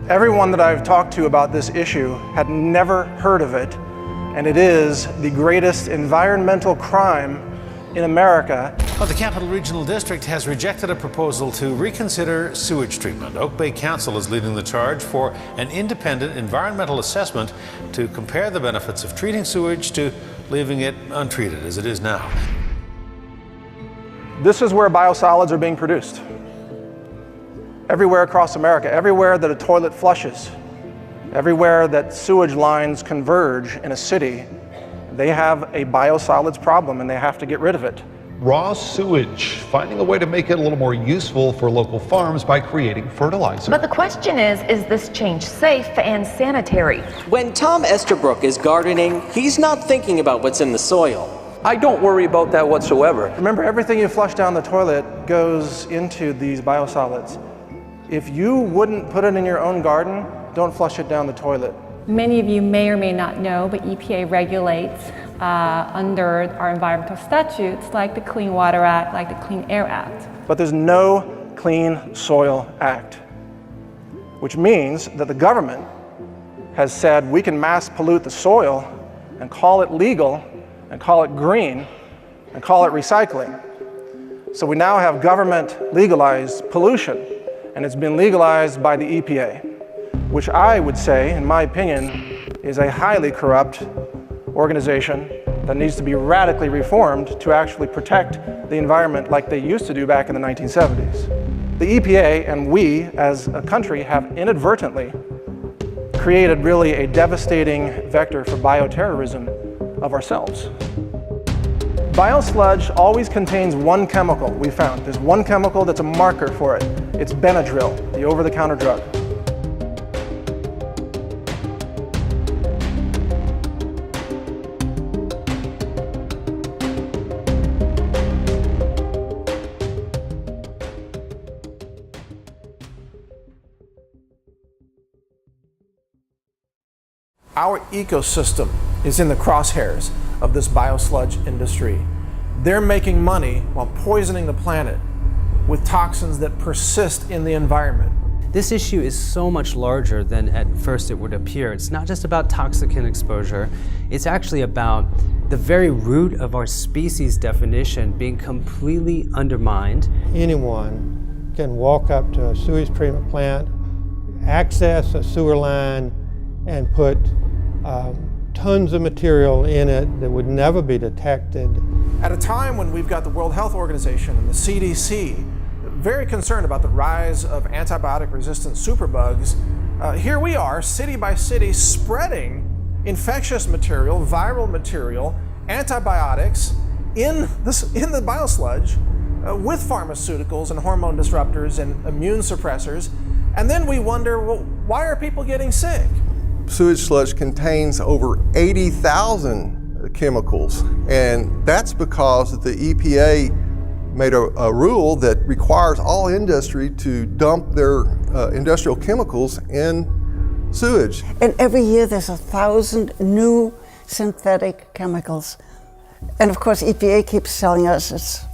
Everyone that I've talked to about this issue had never heard of it, and it is the greatest environmental crime in America. Well, the Capital Regional District has rejected a proposal to reconsider sewage treatment. Oak Bay Council is leading the charge for an independent environmental assessment to compare the benefits of treating sewage to leaving it untreated as it is now. This is where biosolids are being produced. Everywhere across America, everywhere that a toilet flushes, everywhere that sewage lines converge in a city, they have a biosolids problem and they have to get rid of it. Raw sewage, finding a way to make it a little more useful for local farms by creating fertilizer. But the question is this change safe and sanitary? When Tom Estabrook is gardening, he's not thinking about what's in the soil. I don't worry about that whatsoever. Remember, everything you flush down the toilet goes into these biosolids. If you wouldn't put it in your own garden, don't flush it down the toilet. Many of you may or may not know, but EPA regulates under our environmental statutes like the Clean Water Act, like the Clean Air Act. But there's no Clean Soil Act, which means that the government has said we can mass pollute the soil and call it legal and call it green and call it recycling. So we now have government legalized pollution, and it's been legalized by the EPA, which I would say, in my opinion, is a highly corrupt organization that needs to be radically reformed to actually protect the environment like they used to do back in the 1970s. The EPA and we as a country have inadvertently created really a devastating vector for bioterrorism of ourselves. Biosludge always contains one chemical we found. There's one chemical that's a marker for it. It's Benadryl, the over-the-counter drug. Our ecosystem is in the crosshairs of this biosludge industry. They're making money while poisoning the planet with toxins that persist in the environment. This issue is so much larger than at first it would appear. It's not just about toxicant exposure, it's actually about the very root of our species definition being completely undermined. Anyone can walk up to a sewage treatment plant, access a sewer line, and put tons of material in it that would never be detected. At a time when we've got the World Health Organization and the CDC very concerned about the rise of antibiotic-resistant superbugs, here we are, city by city, spreading infectious material, viral material, antibiotics in the biosludge with pharmaceuticals and hormone disruptors and immune suppressors. And then we wonder, well, why are people getting sick? Sewage sludge contains over 80,000 chemicals, and that's because the EPA made a rule that requires all industry to dump their industrial chemicals in sewage. And every year there's 1,000 new synthetic chemicals. And of course EPA keeps telling us it's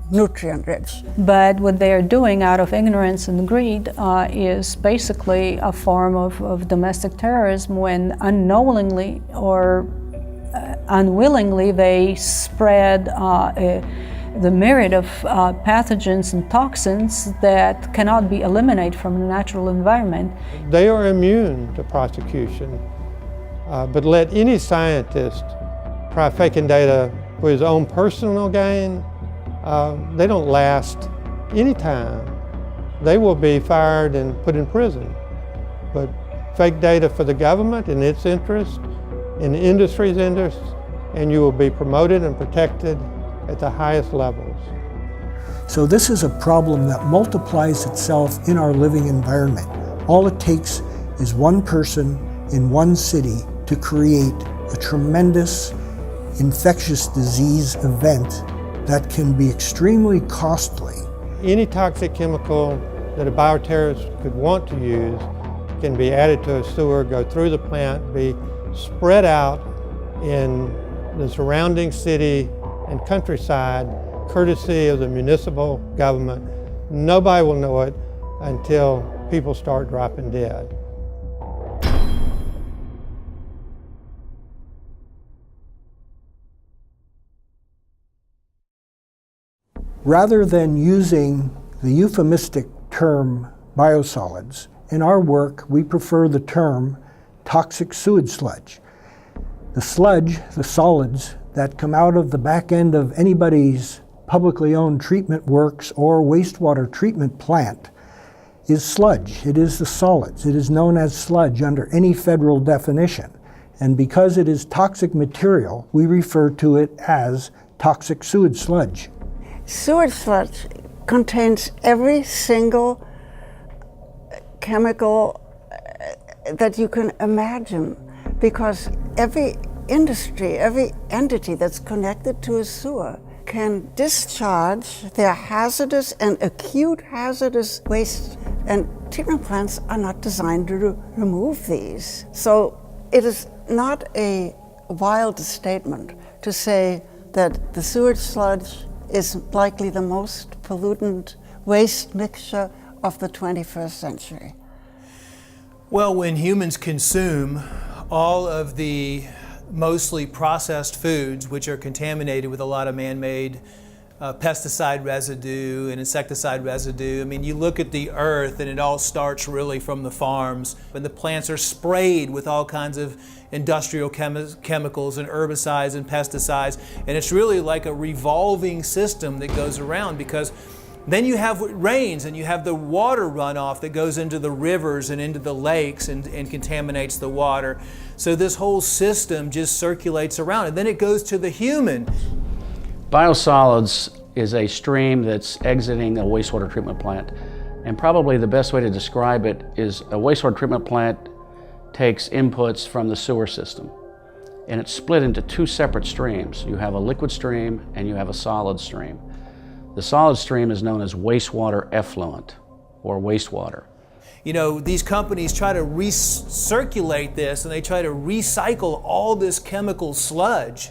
nutrient rich. But what they are doing out of ignorance and greed is basically a form of domestic terrorism when unknowingly or unwillingly they spread the myriad of pathogens and toxins that cannot be eliminated from the natural environment. They are immune to prosecution, but let any scientist try faking data for his own personal gain, they don't last any time. They will be fired and put in prison. But fake data for the government in its interest, in the industry's interest, and you will be promoted and protected at the highest levels. So this is a problem that multiplies itself in our living environment. All it takes is one person in one city to create a tremendous infectious disease event that can be extremely costly. Any toxic chemical that a bioterrorist could want to use can be added to a sewer, go through the plant, be spread out in the surrounding city and countryside, courtesy of the municipal government. Nobody will know it until people start dropping dead. Rather than using the euphemistic term biosolids, in our work we prefer the term toxic sewage sludge. The sludge, the solids that come out of the back end of anybody's publicly owned treatment works or wastewater treatment plant is sludge. It is the solids. It is known as sludge under any federal definition. And because it is toxic material, we refer to it as toxic sewage sludge. Sewage sludge contains every single chemical that you can imagine, because every industry, every entity that's connected to a sewer can discharge their hazardous and acute hazardous waste, and treatment plants are not designed to remove these. So it is not a wild statement to say that the sewage sludge is likely the most pollutant waste mixture of the 21st century. Well, when humans consume all of the mostly processed foods, which are contaminated with a lot of man-made pesticide residue and insecticide residue. I mean, you look at the earth and it all starts really from the farms, and the plants are sprayed with all kinds of industrial chemicals and herbicides and pesticides, and it's really like a revolving system that goes around, because then you have rains and you have the water runoff that goes into the rivers and into the lakes and contaminates the water. So this whole system just circulates around, and then it goes to the human. Biosolids is a stream that's exiting a wastewater treatment plant. And probably the best way to describe it is a wastewater treatment plant takes inputs from the sewer system, and it's split into two separate streams. You have a liquid stream and you have a solid stream. The solid stream is known as wastewater effluent, or wastewater. You know, these companies try to recirculate this, and they try to recycle all this chemical sludge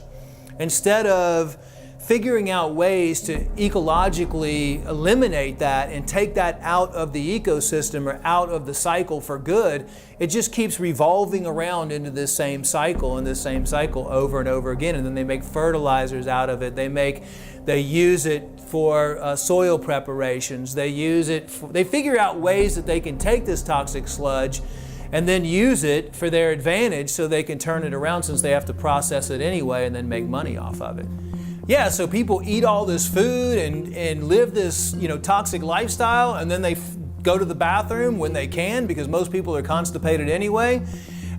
instead of figuring out ways to ecologically eliminate that and take that out of the ecosystem or out of the cycle for good. It just keeps revolving around into this same cycle and this same cycle over and over again. And then they make fertilizers out of it. They use it for soil preparations. They figure out ways that they can take this toxic sludge and then use it for their advantage, so they can turn it around, since they have to process it anyway and then make money off of it. Yeah, so people eat all this food and live this, toxic lifestyle, and then they go to the bathroom when they can, because most people are constipated anyway,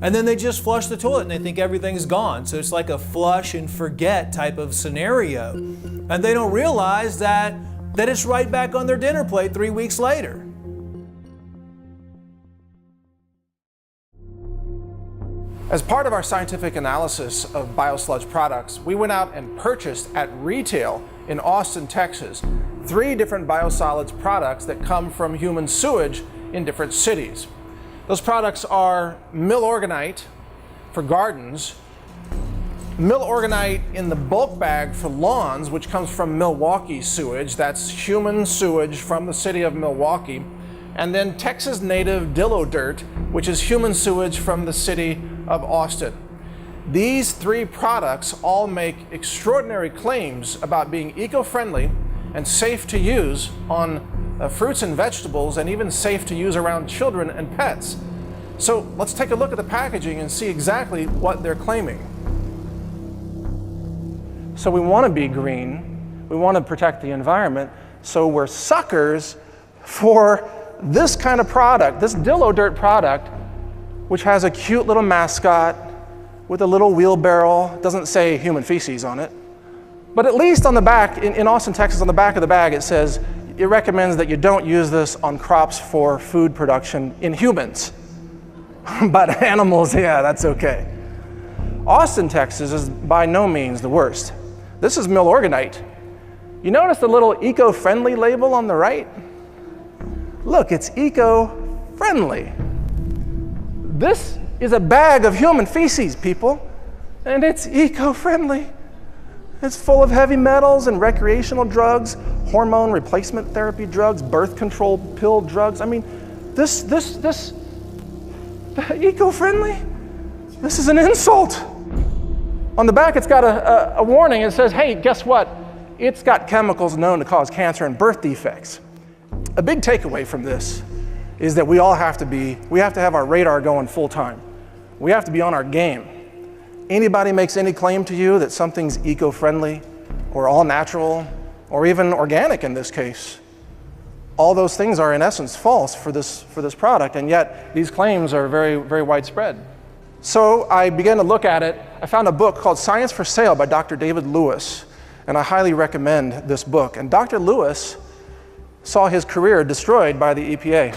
and then they just flush the toilet and they think everything's gone. So it's like a flush and forget type of scenario. And they don't realize that it's right back on their dinner plate 3 weeks later. As part of our scientific analysis of biosludge products, we went out and purchased at retail in Austin, Texas, 3 different biosolids products that come from human sewage in different cities. Those products are Milorganite for gardens, Milorganite in the bulk bag for lawns, which comes from Milwaukee sewage. That's human sewage from the city of Milwaukee. And then Texas native Dillo Dirt, which is human sewage from the city of Austin. These 3 products all make extraordinary claims about being eco-friendly and safe to use on fruits and vegetables, and even safe to use around children and pets. So let's take a look at the packaging and see exactly what they're claiming. So we want to be green, we want to protect the environment, so we're suckers for this kind of product, this Dillo Dirt product, which has a cute little mascot with a little wheelbarrow. It doesn't say human feces on it. But at least on the back, in Austin, Texas, on the back of the bag, it says it recommends that you don't use this on crops for food production in humans. But animals, yeah, that's okay. Austin, Texas is by no means the worst. This is Milorganite. You notice the little eco-friendly label on the right? Look, it's eco-friendly. This is a bag of human feces, people, and it's eco-friendly. It's full of heavy metals and recreational drugs, hormone replacement therapy drugs, birth control pill drugs. I mean, eco-friendly? This is an insult. On the back, it's got a warning. It says, hey, guess what? It's got chemicals known to cause cancer and birth defects. A big takeaway from this is that we have to have our radar going full time. We have to be on our game. Anybody makes any claim to you that something's eco-friendly or all natural or even organic in this case, all those things are in essence false for this product, and yet these claims are very, very widespread. So I began to look at it. I found a book called Science for Sale by Dr. David Lewis, and I highly recommend this book. And Dr. Lewis saw his career destroyed by the EPA.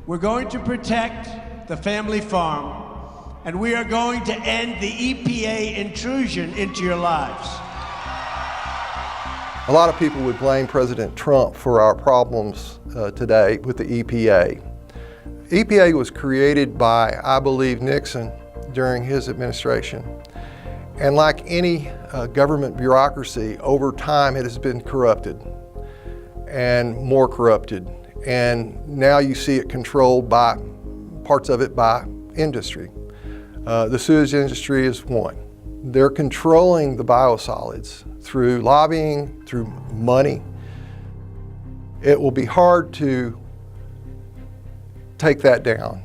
We're going to protect the family farm, and we are going to end the EPA intrusion into your lives. A lot of people would blame President Trump for our problems today with the EPA. EPA was created by, I believe, Nixon during his administration. And like any government bureaucracy, over time it has been corrupted and more corrupted. And now you see it controlled by parts of it by industry. The sewage industry is one. They're controlling the biosolids through lobbying, through money. It will be hard to take that down.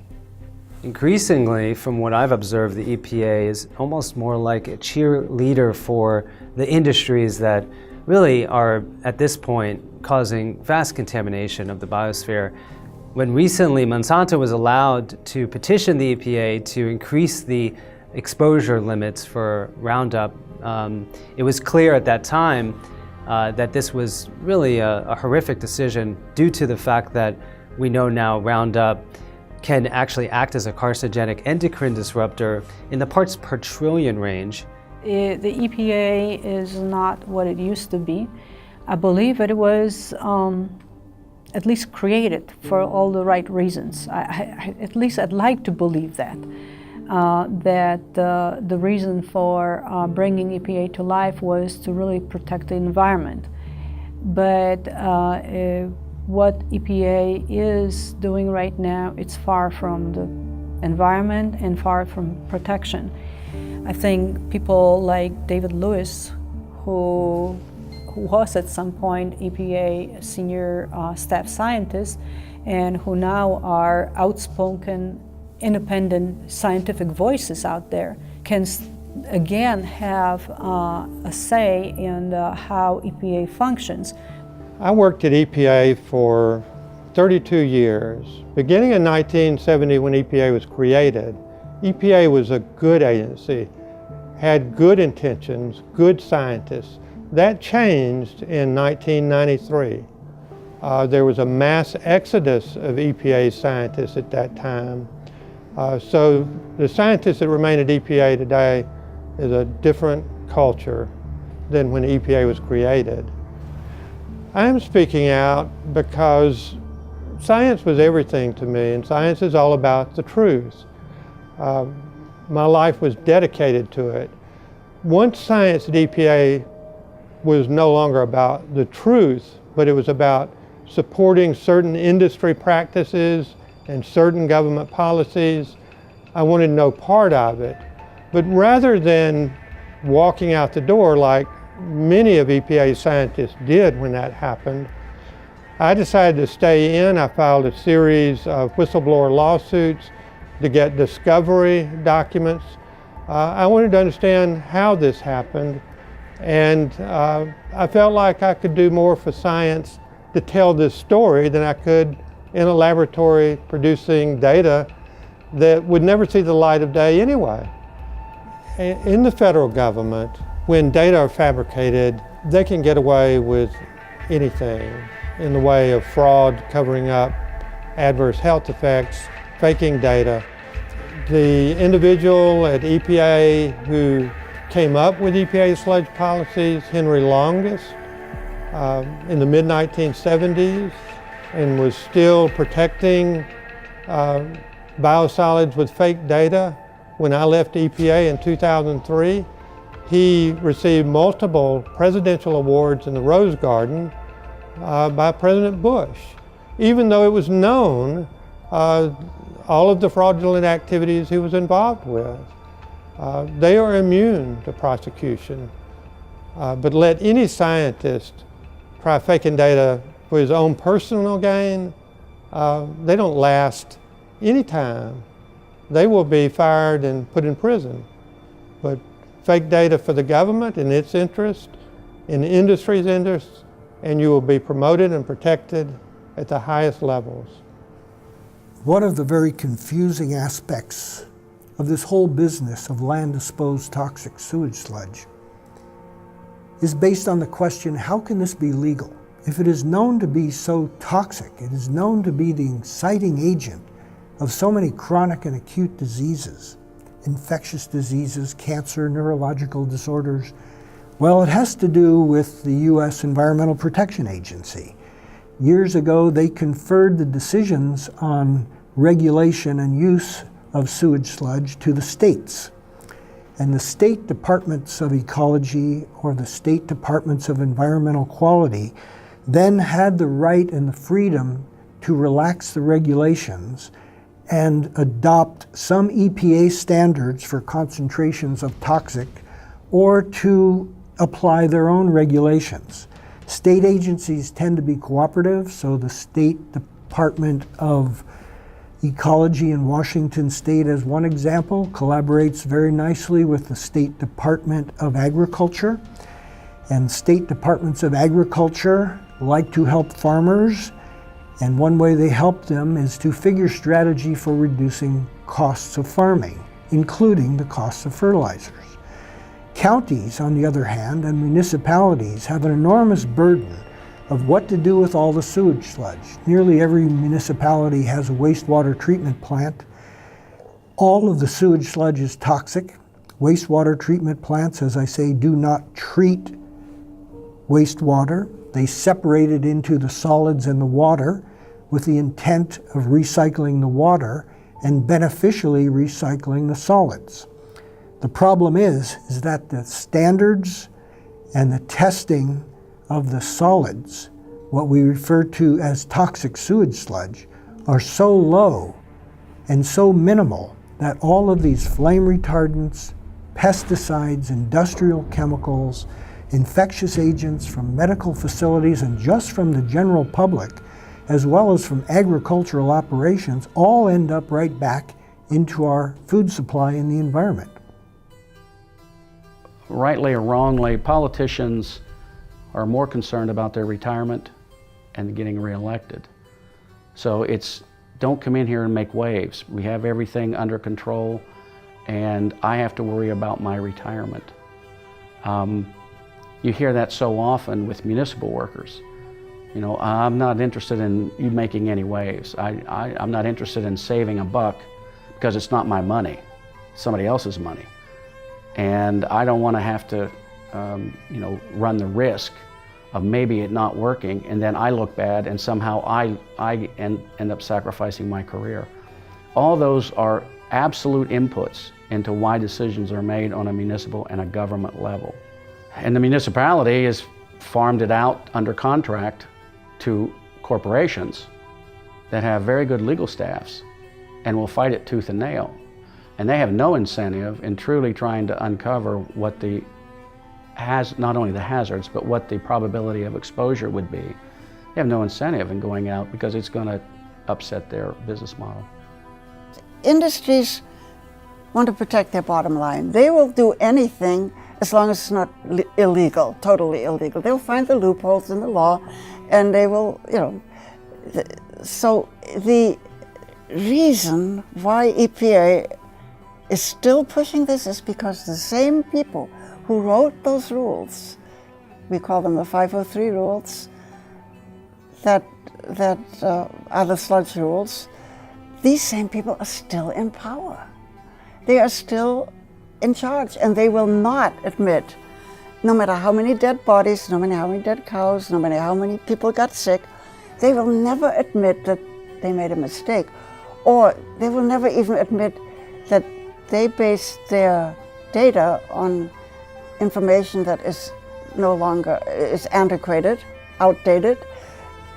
Increasingly, from what I've observed, the EPA is almost more like a cheerleader for the industries that really are, at this point, causing vast contamination of the biosphere. When recently Monsanto was allowed to petition the EPA to increase the exposure limits for Roundup, it was clear at that time that this was really a horrific decision due to the fact that we know now Roundup can actually act as a carcinogenic endocrine disruptor in the parts per trillion range. The EPA is not what it used to be. I believe it was at least created for all the right reasons. At least I'd like to believe that. That the reason for bringing EPA to life was to really protect the environment. But what EPA is doing right now, it's far from the environment and far from protection. I think people like David Lewis, who was at some point EPA senior staff scientist, and who now are outspoken, independent scientific voices out there, can again have a say in how EPA functions. I worked at EPA for 32 years. Beginning in 1970, when EPA was created, EPA was a good agency, had good intentions, good scientists. That changed in 1993. There was a mass exodus of EPA scientists at that time. So the scientists that remain at EPA today is a different culture than when EPA was created. I'm speaking out because science was everything to me, and science is all about the truth. My life was dedicated to it. Once science at EPA was no longer about the truth, but it was about supporting certain industry practices and certain government policies, I wanted no part of it. But rather than walking out the door like many of EPA's scientists did when that happened, I decided to stay in. I filed a series of whistleblower lawsuits to get discovery documents. I wanted to understand how this happened, and I felt like I could do more for science to tell this story than I could in a laboratory producing data that would never see the light of day anyway. In the federal government, when data are fabricated, they can get away with anything in the way of fraud, covering up adverse health effects, faking data. The individual at EPA who came up with EPA sludge policies, Henry Longest, in the mid-1970s, and was still protecting biosolids with fake data when I left EPA in 2003. He received multiple presidential awards in the Rose Garden by President Bush, even though it was known all of the fraudulent activities he was involved with. They are immune to prosecution. But let any scientist try faking data for his own personal gain, they don't last any time. They will be fired and put in prison. But fake data for the government in its interest, in the industry's interest, and you will be promoted and protected at the highest levels. One of the very confusing aspects of this whole business of land-disposed toxic sewage sludge is based on the question, how can this be legal? If it is known to be so toxic, it is known to be the inciting agent of so many chronic and acute diseases, infectious diseases, cancer, neurological disorders. Well, it has to do with the U.S. Environmental Protection Agency. Years ago, they conferred the decisions on regulation and use of sewage sludge to the states. And the state departments of ecology or the state departments of environmental quality then had the right and the freedom to relax the regulations and adopt some EPA standards for concentrations of toxic, or to apply their own regulations. State agencies tend to be cooperative, so the State Department of Ecology in Washington State, as one example, collaborates very nicely with the State Department of Agriculture. And state departments of agriculture like to help farmers, and one way they help them is to figure strategy for reducing costs of farming, including the costs of fertilizers. Counties, on the other hand, and municipalities have an enormous burden of what to do with all the sewage sludge. Nearly every municipality has a wastewater treatment plant. All of the sewage sludge is toxic. Wastewater treatment plants, as I say, do not treat wastewater. They separate it into the solids and the water with the intent of recycling the water and beneficially recycling the solids. The problem is that the standards and the testing of the solids, what we refer to as toxic sewage sludge, are so low and so minimal that all of these flame retardants, pesticides, industrial chemicals, infectious agents from medical facilities and just from the general public, as well as from agricultural operations, all end up right back into our food supply and the environment. Rightly or wrongly, politicians are more concerned about their retirement and getting reelected. So it's, don't come in here and make waves. We have everything under control, and I have to worry about my retirement. You hear that so often with municipal workers. You know, I'm not interested in you making any waves. I'm not interested in saving a buck because it's not my money, it's somebody else's money. And I don't want to have to, you know, run the risk of maybe it not working, and then I look bad and somehow I end up sacrificing my career. All those are absolute inputs into why decisions are made on a municipal and a government level. And the municipality has farmed it out under contract to corporations that have very good legal staffs and will fight it tooth and nail. And they have no incentive in truly trying to uncover what not only the hazards, but what the probability of exposure would be. They have no incentive in going out because it's going to upset their business model. Industries want to protect their bottom line. They will do anything as long as it's not illegal, totally illegal. They'll find the loopholes in the law, and they will, you know. So the reason why EPA is still pushing this is because the same people who wrote those rules, we call them the 503 rules, that are the sludge rules, these same people are still in power. They are still in charge, and they will not admit, no matter how many dead bodies, no matter how many dead cows, no matter how many people got sick, they will never admit that they made a mistake, or they will never even admit that they based their data on information that is no longer, is antiquated, outdated,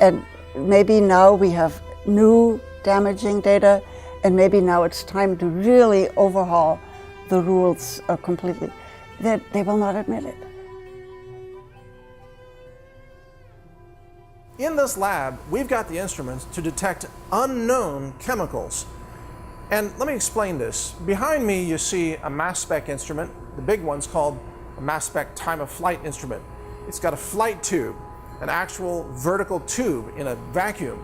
and maybe now we have new damaging data, and maybe now it's time to really overhaul the rules completely, that they will not admit it. In this lab, we've got the instruments to detect unknown chemicals. And let me explain this. Behind me, you see a mass spec instrument. The big one's called a mass spec time of flight instrument. It's got a flight tube, an actual vertical tube in a vacuum.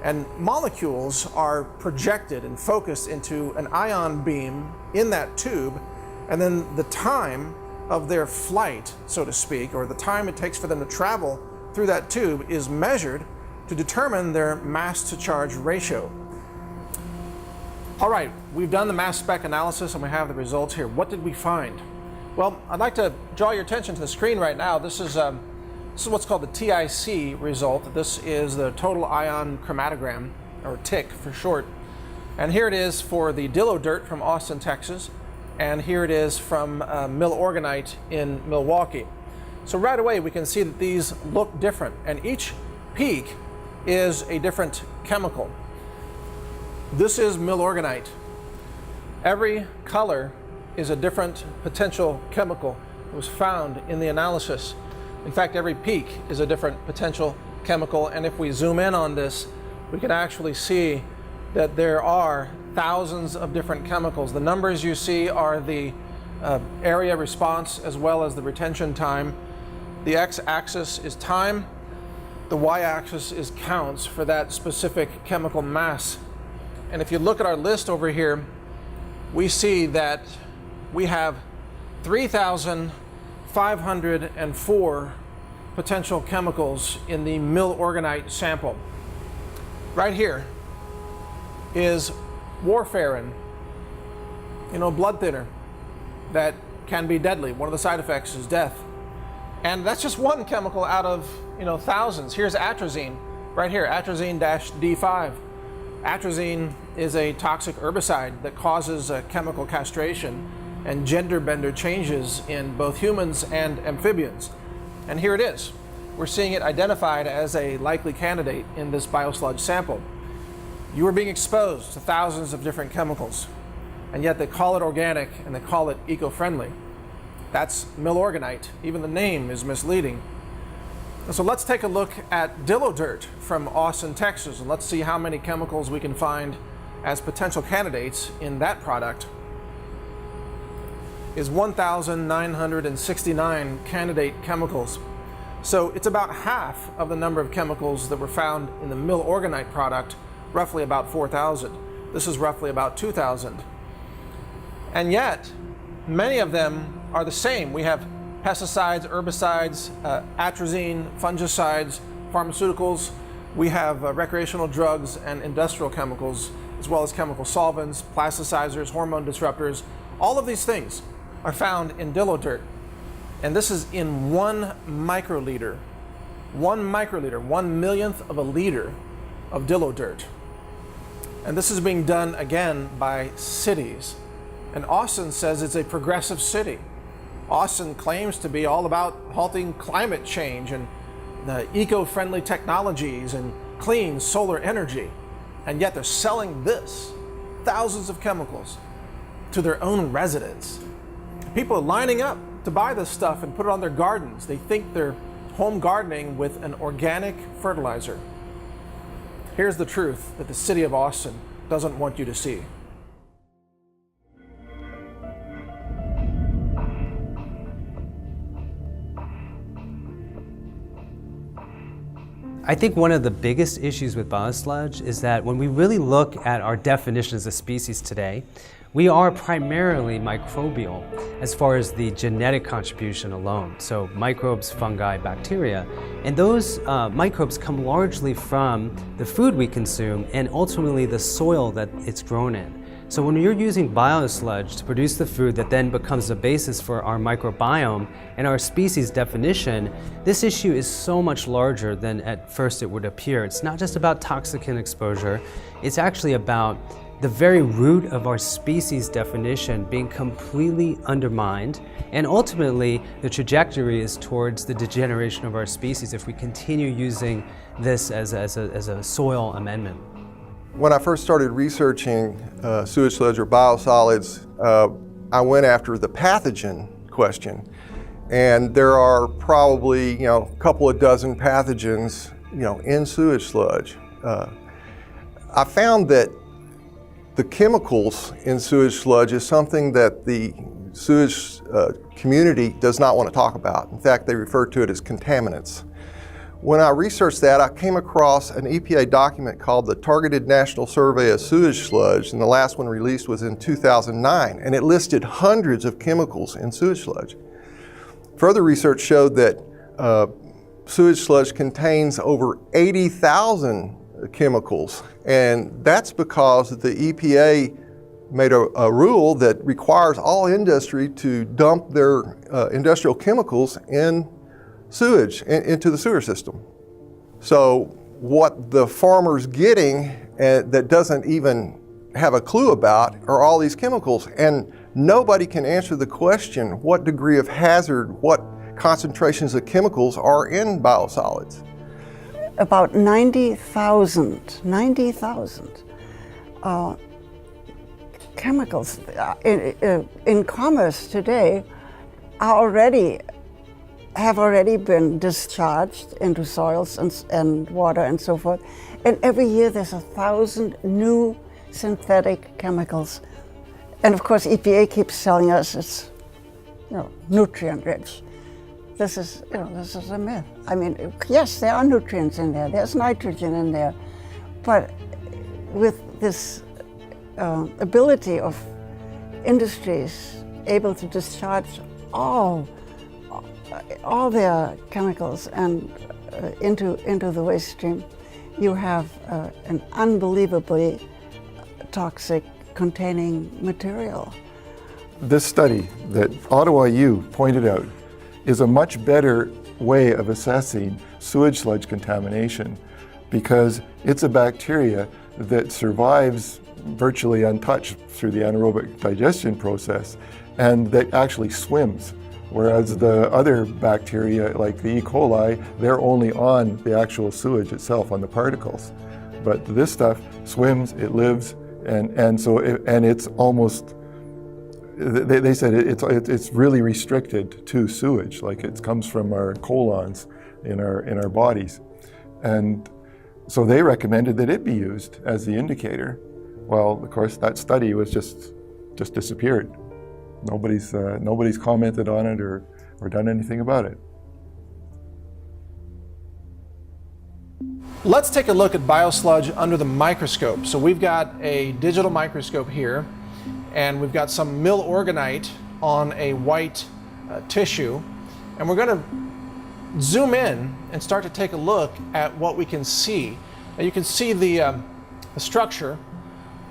And molecules are projected and focused into an ion beam in that tube, and then the time of their flight, so to speak, or the time it takes for them to travel through that tube is measured to determine their mass to charge ratio. All right, we've done the mass spec analysis and we have the results here. What did we find? Well, I'd like to draw your attention to the screen right now. This is what's called the TIC result. This is the total ion chromatogram, or TIC for short. And here it is for the dillo dirt from Austin, Texas. And here it is from milorganite in Milwaukee. So right away we can see that these look different, and each peak is a different chemical. This is milorganite. Every color is a different potential chemical that was found in the analysis. In fact, every peak is a different potential chemical, and if we zoom in on this, we can actually see that there are thousands of different chemicals. The numbers you see are the area response as well as the retention time. The x-axis is time, the y-axis is counts for that specific chemical mass. And if you look at our list over here, we see that we have 3,504 potential chemicals in the milorganite sample. Right here is warfarin, blood thinner that can be deadly. One of the side effects is death. And that's just one chemical out of thousands. Here's atrazine, right here, atrazine-D5. Atrazine is a toxic herbicide that causes chemical castration and gender bender changes in both humans and amphibians. And here it is. We're seeing it identified as a likely candidate in this biosludge sample. You are being exposed to thousands of different chemicals, and yet they call it organic and they call it eco-friendly. That's milorganite. Even the name is misleading. So let's take a look at dillo dirt from Austin, Texas, and let's see how many chemicals we can find as potential candidates in that product. Is 1,969 candidate chemicals. So it's about half of the number of chemicals that were found in the milorganite product, roughly about 4,000. This is roughly about 2,000. And yet, many of them are the same. We have pesticides, herbicides, atrazine, fungicides, pharmaceuticals. We have recreational drugs and industrial chemicals, as well as chemical solvents, plasticizers, hormone disruptors. All of these things are found in dillo dirt. And this is in 1 microliter. 1 microliter, 1/1,000,000th of a liter of dillo dirt. And this is being done again by cities. And Austin says it's a progressive city. Austin claims to be all about halting climate change and eco-friendly technologies and clean solar energy. And yet they're selling this, thousands of chemicals, to their own residents. People are lining up to buy this stuff and put it on their gardens. They think they're home gardening with an organic fertilizer. Here's the truth that the city of Austin doesn't want you to see. I think one of the biggest issues with biosludge is that when we really look at our definition as a species today, we are primarily microbial as far as the genetic contribution alone. So microbes, fungi, bacteria, and those microbes come largely from the food we consume and ultimately the soil that it's grown in. So when you're using biosludge to produce the food that then becomes the basis for our microbiome and our species definition, this issue is so much larger than at first it would appear. It's not just about toxicant exposure, it's actually about the very root of our species definition being completely undermined, and ultimately the trajectory is towards the degeneration of our species if we continue using this as a soil amendment. When I first started researching sewage sludge or biosolids, I went after the pathogen question. And there are probably, a couple of dozen pathogens, in sewage sludge. I found that the chemicals in sewage sludge is something that the sewage community does not want to talk about. In fact, they refer to it as contaminants. When I researched that, I came across an EPA document called the Targeted National Survey of Sewage Sludge, and the last one released was in 2009, and it listed hundreds of chemicals in sewage sludge. Further research showed that sewage sludge contains over 80,000 chemicals, and that's because the EPA made a rule that requires all industry to dump their industrial chemicals in sewage, into the sewer system. So what the farmer's getting that doesn't even have a clue about are all these chemicals, and nobody can answer the question what degree of hazard, what concentrations of chemicals are in biosolids. About 90,000 chemicals in commerce today have already been discharged into soils and water and so forth. And every year there's 1,000 new synthetic chemicals. And of course EPA keeps telling us it's nutrient rich. This is a myth. I mean, yes, there are nutrients in there, there's nitrogen in there, but with this ability of industries able to discharge all their chemicals and into the waste stream, you have an unbelievably toxic containing material. This study that Ottawa U pointed out is a much better way of assessing sewage sludge contamination because it's a bacteria that survives virtually untouched through the anaerobic digestion process and that actually swims. Whereas the other bacteria, like the E. coli, they're only on the actual sewage itself, on the particles. But this stuff swims, it lives, and it's almost, they said it's really restricted to sewage, like it comes from our colons in our bodies. And so they recommended that it be used as the indicator. Well, of course, that study was just disappeared. Nobody's commented on it or done anything about it. Let's take a look at biosludge under the microscope. So we've got a digital microscope here, and we've got some millorganite on a white tissue, and we're going to zoom in and start to take a look at what we can see. Now you can see the structure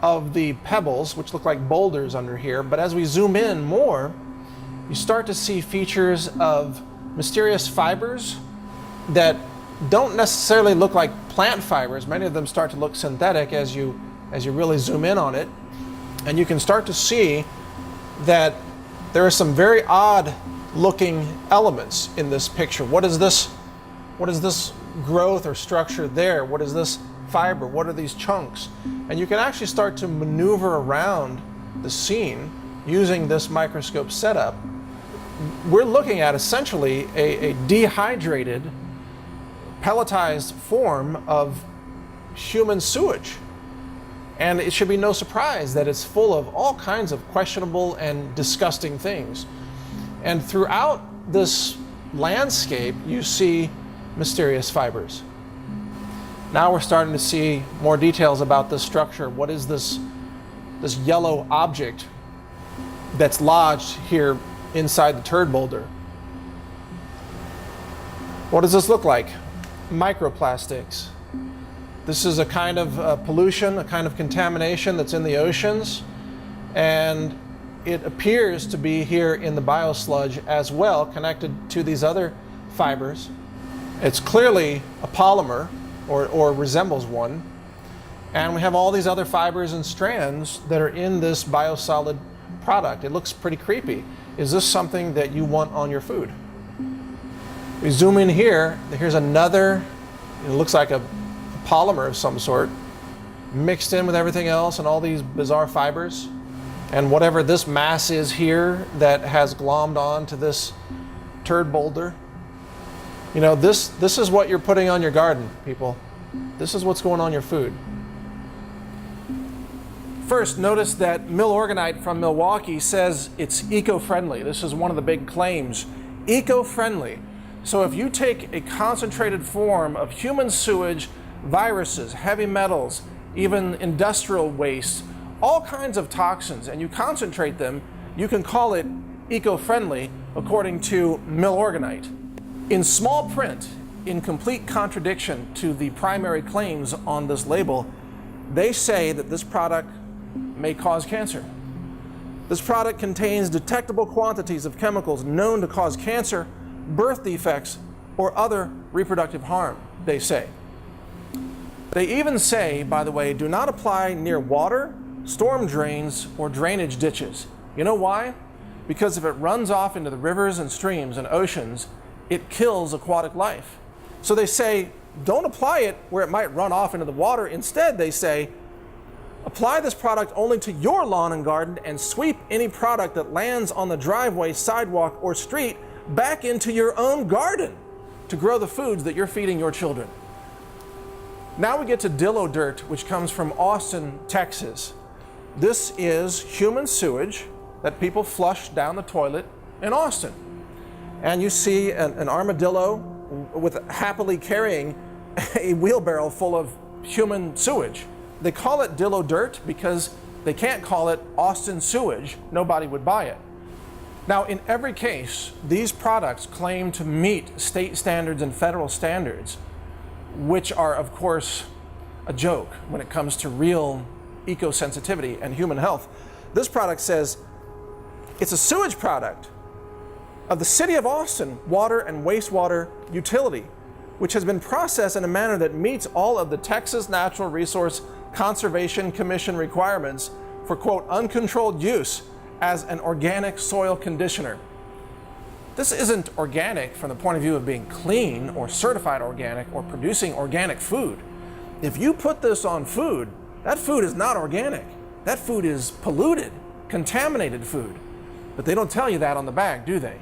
of the pebbles, which look like boulders under here, but as we zoom in more, you start to see features of mysterious fibers that don't necessarily look like plant fibers. Many of them start to look synthetic as you really zoom in on it. And you can start to see that there are some very odd looking elements in this picture. What is this growth or structure there? What is this fiber? What are these chunks? And you can actually start to maneuver around the scene using this microscope setup. We're looking at essentially a dehydrated, pelletized form of human sewage. And it should be no surprise that it's full of all kinds of questionable and disgusting things. And throughout this landscape, you see mysterious fibers. Now we're starting to see more details about this structure. What is this yellow object that's lodged here inside the turd boulder? What does this look like? Microplastics. This is a kind of pollution, a kind of contamination that's in the oceans, and it appears to be here in the biosludge as well, connected to these other fibers. It's clearly a polymer, or resembles one, and we have all these other fibers and strands that are in this biosolid product. It looks pretty creepy. Is this something that you want on your food? We zoom in here, here's another, it looks like a polymer of some sort, mixed in with everything else and all these bizarre fibers. And whatever this mass is here that has glommed on to this turd boulder, you know, this is what you're putting on your garden, people. This is what's going on your food. First, notice that Milorganite from Milwaukee says it's eco-friendly. This is one of the big claims. Eco-friendly. So if you take a concentrated form of human sewage, viruses, heavy metals, even industrial waste, all kinds of toxins, and you concentrate them, you can call it eco-friendly, according to Milorganite. In small print, in complete contradiction to the primary claims on this label, they say that this product may cause cancer. This product contains detectable quantities of chemicals known to cause cancer, birth defects, or other reproductive harm, they say. They even say, by the way, do not apply near water, storm drains, or drainage ditches. You know why? Because if it runs off into the rivers and streams and oceans, it kills aquatic life. So they say, don't apply it where it might run off into the water. Instead, they say, apply this product only to your lawn and garden and sweep any product that lands on the driveway, sidewalk, or street back into your own garden to grow the foods that you're feeding your children. Now we get to Dillo Dirt, which comes from Austin, Texas. This is human sewage that people flush down the toilet in Austin. And you see an armadillo with happily carrying a wheelbarrow full of human sewage. They call it Dillo Dirt because they can't call it Austin sewage. Nobody would buy it. Now, in every case, these products claim to meet state standards and federal standards, which are, of course, a joke when it comes to real eco-sensitivity and human health. This product says it's a sewage product of the City of Austin water and wastewater utility, which has been processed in a manner that meets all of the Texas Natural Resource Conservation Commission requirements for, quote, uncontrolled use as an organic soil conditioner. This isn't organic from the point of view of being clean or certified organic or producing organic food. If you put this on food, that food is not organic. That food is polluted, contaminated food. But they don't tell you that on the bag, do they?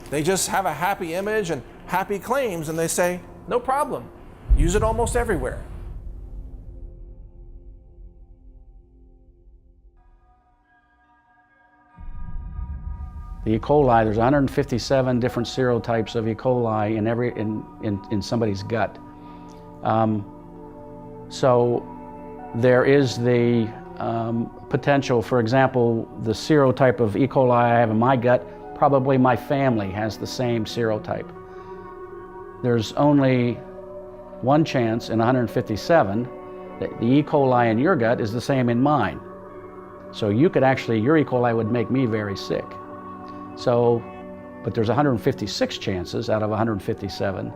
They just have a happy image and happy claims, and they say, no problem, use it almost everywhere. The E. coli, there's 157 different serotypes of E. coli in somebody's gut. So there is the potential, for example, the serotype of E. coli I have in my gut, probably my family has the same serotype. There's only one chance in 157 that the E. coli in your gut is the same in mine. So you could actually, your E. coli would make me very sick. So, but there's 156 chances out of 157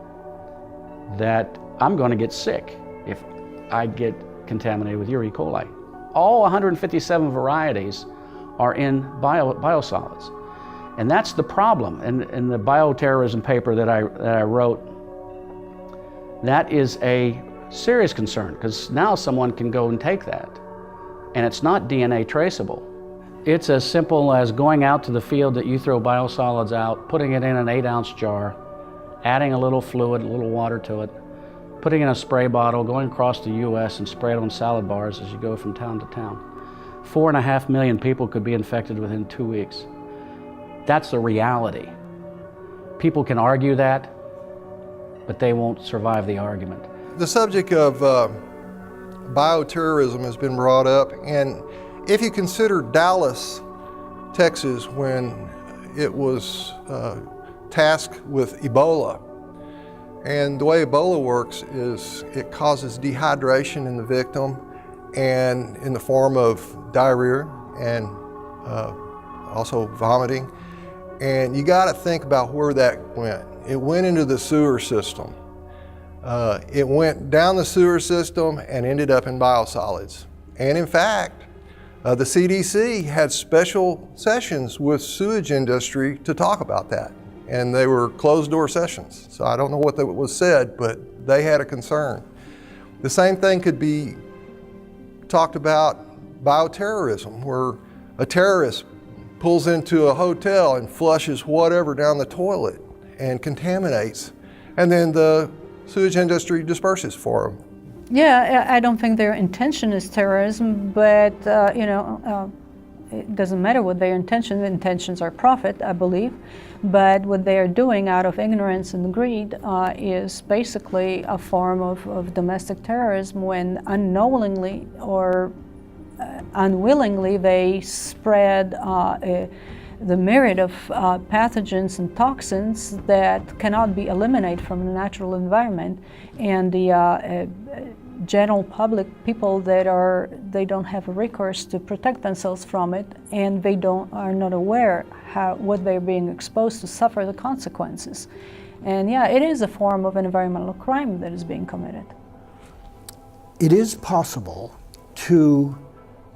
that I'm going to get sick if I get contaminated with your E. coli. All 157 varieties are in biosolids. And that's the problem. In the bioterrorism paper that I wrote, that is a serious concern, because now someone can go and take that, and it's not DNA traceable. It's as simple as going out to the field that you throw biosolids out, putting it in an 8-ounce jar, adding a little fluid, a little water to it, putting it in a spray bottle, going across the U.S. and spray it on salad bars as you go from town to town. 4.5 million people could be infected within 2 weeks. That's the reality. People can argue that, but they won't survive the argument. The subject of bioterrorism has been brought up, and if you consider Dallas, Texas, when it was tasked with Ebola, and the way Ebola works is it causes dehydration in the victim and in the form of diarrhea and also vomiting. And you got to think about where that went. It went into the sewer system. It went down the sewer system and ended up in biosolids. And in fact, the CDC had special sessions with sewage industry to talk about that. And they were closed door sessions. So I don't know what was said, but they had a concern. The same thing could be talked about bioterrorism, where a terrorist pulls into a hotel and flushes whatever down the toilet and contaminates, and then the sewage industry disperses for them. Yeah, I don't think their intention is terrorism, but it doesn't matter what their intention. The intentions are profit, I believe. But what they are doing out of ignorance and greed is basically a form of domestic terrorism when unknowingly or unwillingly they spread the myriad of pathogens and toxins that cannot be eliminated from the natural environment, and the general public, people that they don't have a recourse to protect themselves from it, and they are not aware what they're being exposed to, suffer the consequences. And yeah, it is a form of an environmental crime that is being committed. It is possible to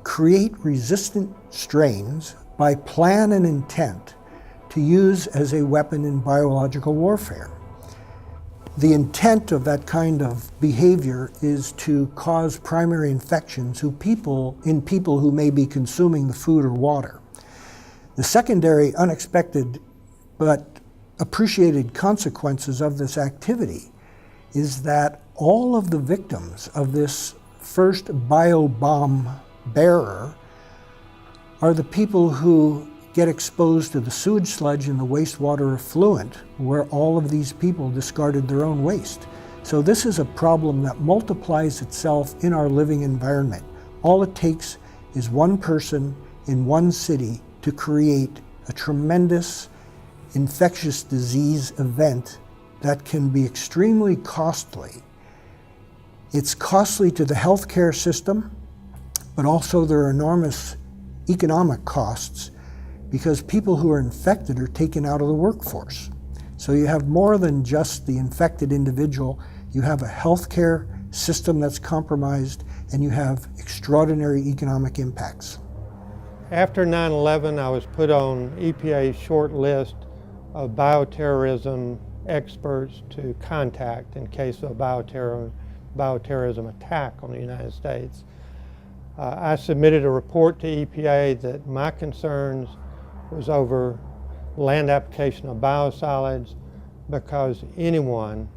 create resistant strains by plan and intent to use as a weapon in biological warfare. The intent of that kind of behavior is to cause primary infections in people who may be consuming the food or water. The secondary, unexpected, but appreciated consequences of this activity is that all of the victims of this first biobomb bearer are the people who get exposed to the sewage sludge and the wastewater effluent where all of these people discarded their own waste. So this is a problem that multiplies itself in our living environment. All it takes is one person in one city to create a tremendous infectious disease event that can be extremely costly. It's costly to the healthcare system, but also there are enormous economic costs because people who are infected are taken out of the workforce. So you have more than just the infected individual, you have a healthcare system that's compromised, and you have extraordinary economic impacts. After 9/11, I was put on EPA's short list of bioterrorism experts to contact in case of a bioterrorism attack on the United States. I submitted a report to EPA that my concerns was over land application of biosolids because anyone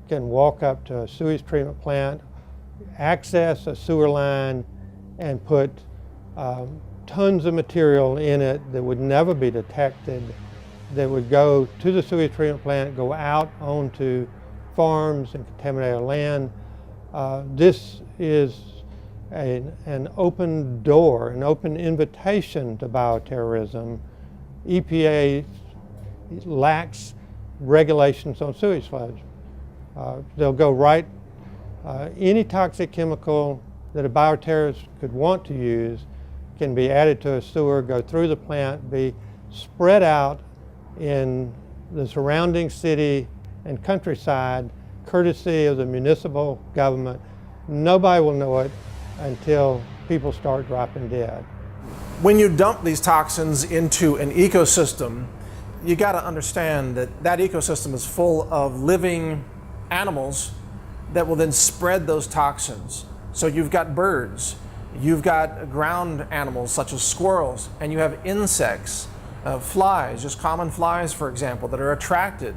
can walk up to a sewage treatment plant, access a sewer line, and put tons of material in it that would never be detected, that would go to the sewage treatment plant, go out onto farms and contaminate our land. This is an open door, an open invitation to bioterrorism. EPA lacks regulations on sewage sludge. They'll go right, any toxic chemical that a bioterrorist could want to use can be added to a sewer, go through the plant, be spread out in the surrounding city and countryside, courtesy of the municipal government. Nobody will know it until people start dropping dead. When you dump these toxins into an ecosystem, you got to understand that that ecosystem is full of living animals that will then spread those toxins. So you've got birds, you've got ground animals such as squirrels, and you have insects, flies, just common flies, for example, that are attracted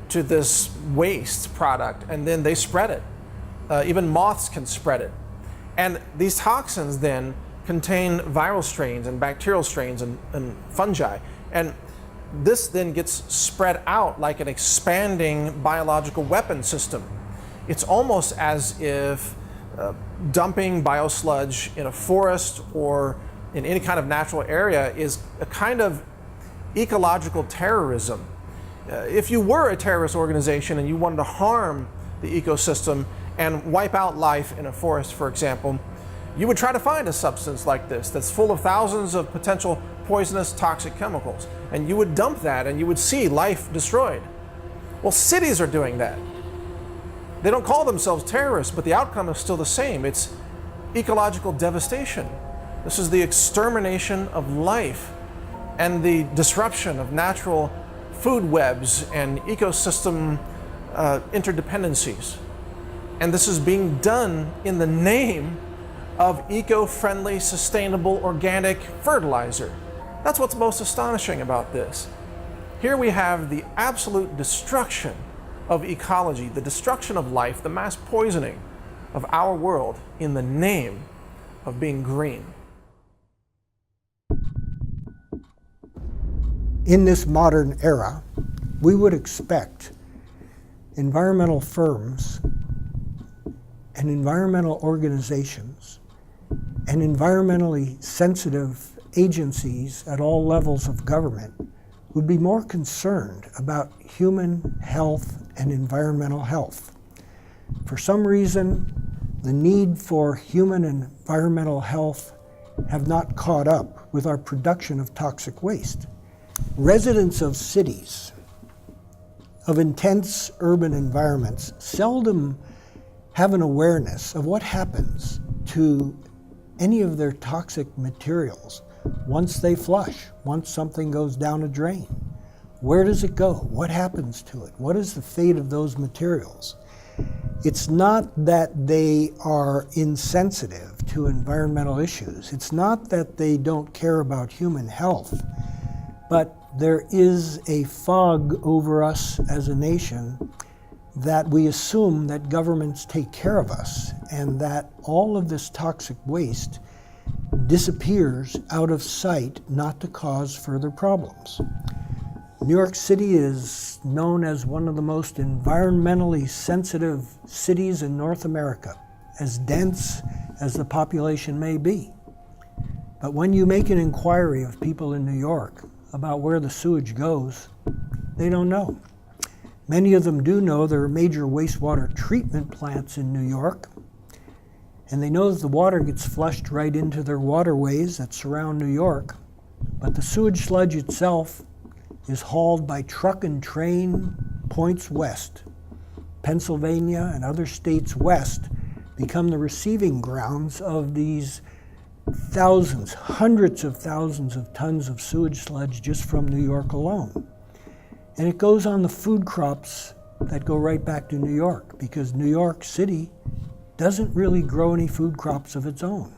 to this waste product, and then they spread it. Even moths can spread it. And these toxins then contain viral strains and bacterial strains and fungi. And this then gets spread out like an expanding biological weapon system. It's almost as if dumping biosludge in a forest or in any kind of natural area is a kind of ecological terrorism. If you were a terrorist organization and you wanted to harm the ecosystem and wipe out life in a forest, for example, you would try to find a substance like this that's full of thousands of potential poisonous toxic chemicals, and you would dump that and you would see life destroyed. Well, cities are doing that. They don't call themselves terrorists, but the outcome is still the same. It's ecological devastation. This is the extermination of life and the disruption of natural food webs and ecosystem interdependencies. And this is being done in the name of eco-friendly, sustainable, organic fertilizer. That's what's most astonishing about this. Here we have the absolute destruction of ecology, the destruction of life, the mass poisoning of our world in the name of being green. In this modern era, we would expect environmental firms and environmental organizations and environmentally sensitive agencies at all levels of government would be more concerned about human health and environmental health. For some reason, the need for human and environmental health have not caught up with our production of toxic waste. Residents of cities, of intense urban environments, seldom have an awareness of what happens to any of their toxic materials once they flush, once something goes down a drain. Where does it go? What happens to it? What is the fate of those materials? It's not that they are insensitive to environmental issues. It's not that they don't care about human health, but there is a fog over us as a nation that we assume that governments take care of us and that all of this toxic waste disappears out of sight not to cause further problems. New York City is known as one of the most environmentally sensitive cities in North America, as dense as the population may be. But when you make an inquiry of people in New York about where the sewage goes, they don't know. Many of them do know there are major wastewater treatment plants in New York, and they know that the water gets flushed right into their waterways that surround New York, but the sewage sludge itself is hauled by truck and train points west. Pennsylvania and other states west become the receiving grounds of these thousands, hundreds of thousands of tons of sewage sludge just from New York alone. And it goes on the food crops that go right back to New York, because New York City doesn't really grow any food crops of its own.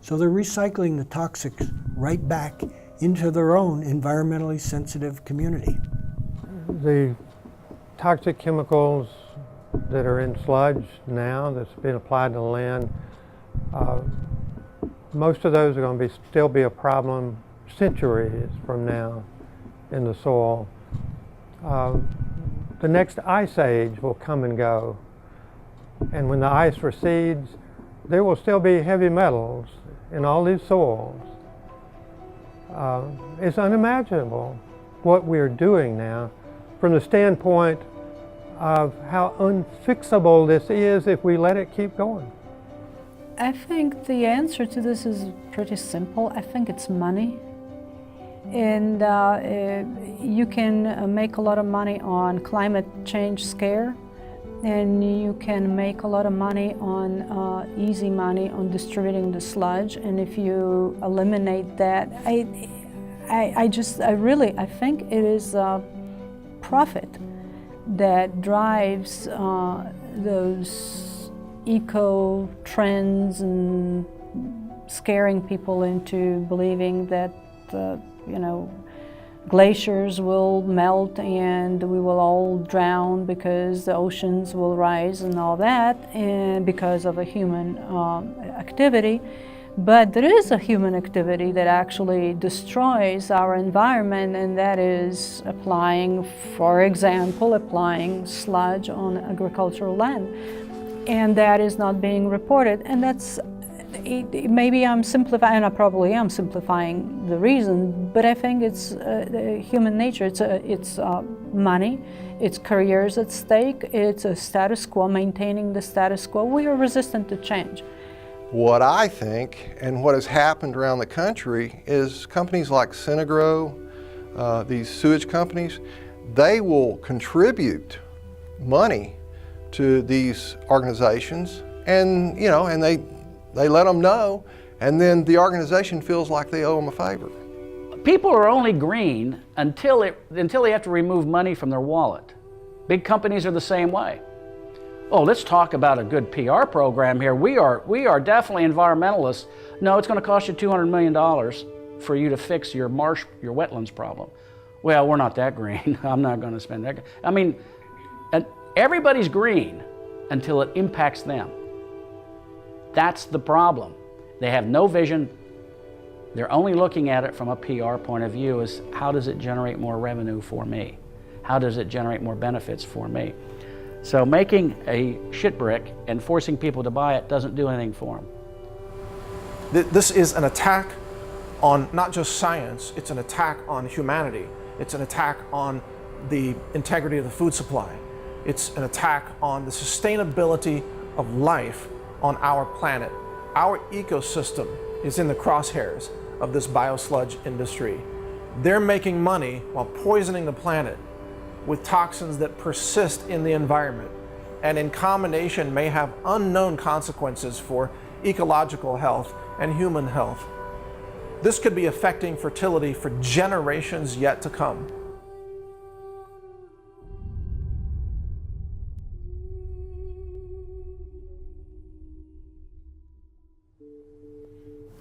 So they're recycling the toxics right back into their own environmentally sensitive community. The toxic chemicals that are in sludge now that's been applied to land, most of those are going to still be a problem centuries from now in the soil. The next ice age will come and go, and when the ice recedes, there will still be heavy metals in all these soils. It's unimaginable what we're doing now from the standpoint of how unfixable this is if we let it keep going. I think the answer to this is pretty simple. I think it's money. And you can make a lot of money on climate change scare, and you can make a lot of money on easy money on distributing the sludge. And if you eliminate that, I think it is profit that drives those eco trends and scaring people into believing that glaciers will melt and we will all drown because the oceans will rise and all that, and because of a human activity. But there is a human activity that actually destroys our environment, and that is applying, for example, applying sludge on agricultural land. And that is not being reported, and that's maybe I'm simplifying, and I probably am simplifying the reason, but I think it's human nature. It's money, it's careers at stake, it's a status quo, maintaining the status quo. We are resistant to change. What I think, and what has happened around the country, is companies like Synagro, these sewage companies, they will contribute money to these organizations, and and they let them know, and then the organization feels like they owe them a favor. People are only green until they have to remove money from their wallet. Big companies are the same way. oh, let's talk about a good PR program here. We are definitely environmentalists. No, it's going to cost you $200 million for you to fix your wetlands problem. Well, we're not that green. I'm not going to spend that. I mean, everybody's green until it impacts them. That's the problem. They have no vision. They're only looking at it from a PR point of view as how does it generate more revenue for me? How does it generate more benefits for me? So making a shit brick and forcing people to buy it doesn't do anything for them. This is an attack on not just science, it's an attack on humanity. It's an attack on the integrity of the food supply. It's an attack on the sustainability of life on our planet. Our ecosystem is in the crosshairs of this biosludge industry. They're making money while poisoning the planet with toxins that persist in the environment and in combination may have unknown consequences for ecological health and human health. This could be affecting fertility for generations yet to come.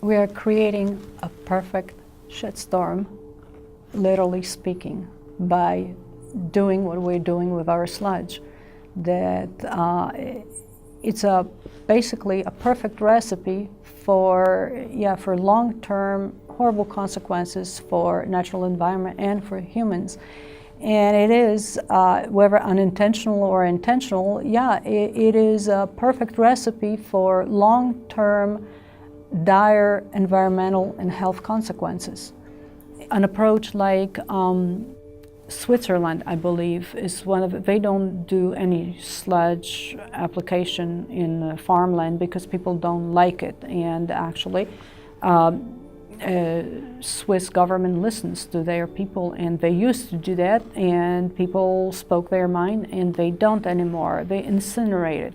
We are creating a perfect shitstorm, literally speaking, by doing what we're doing with our sludge. That it's basically a perfect recipe for long-term horrible consequences for natural environment and for humans. And it is, whether unintentional or intentional, it is a perfect recipe for long-term dire environmental and health consequences. An approach like Switzerland, I believe, is one of they don't do any sludge application in farmland because people don't like it, and actually Swiss government listens to their people, and they used to do that, and people spoke their mind, and they don't anymore. They incinerate it.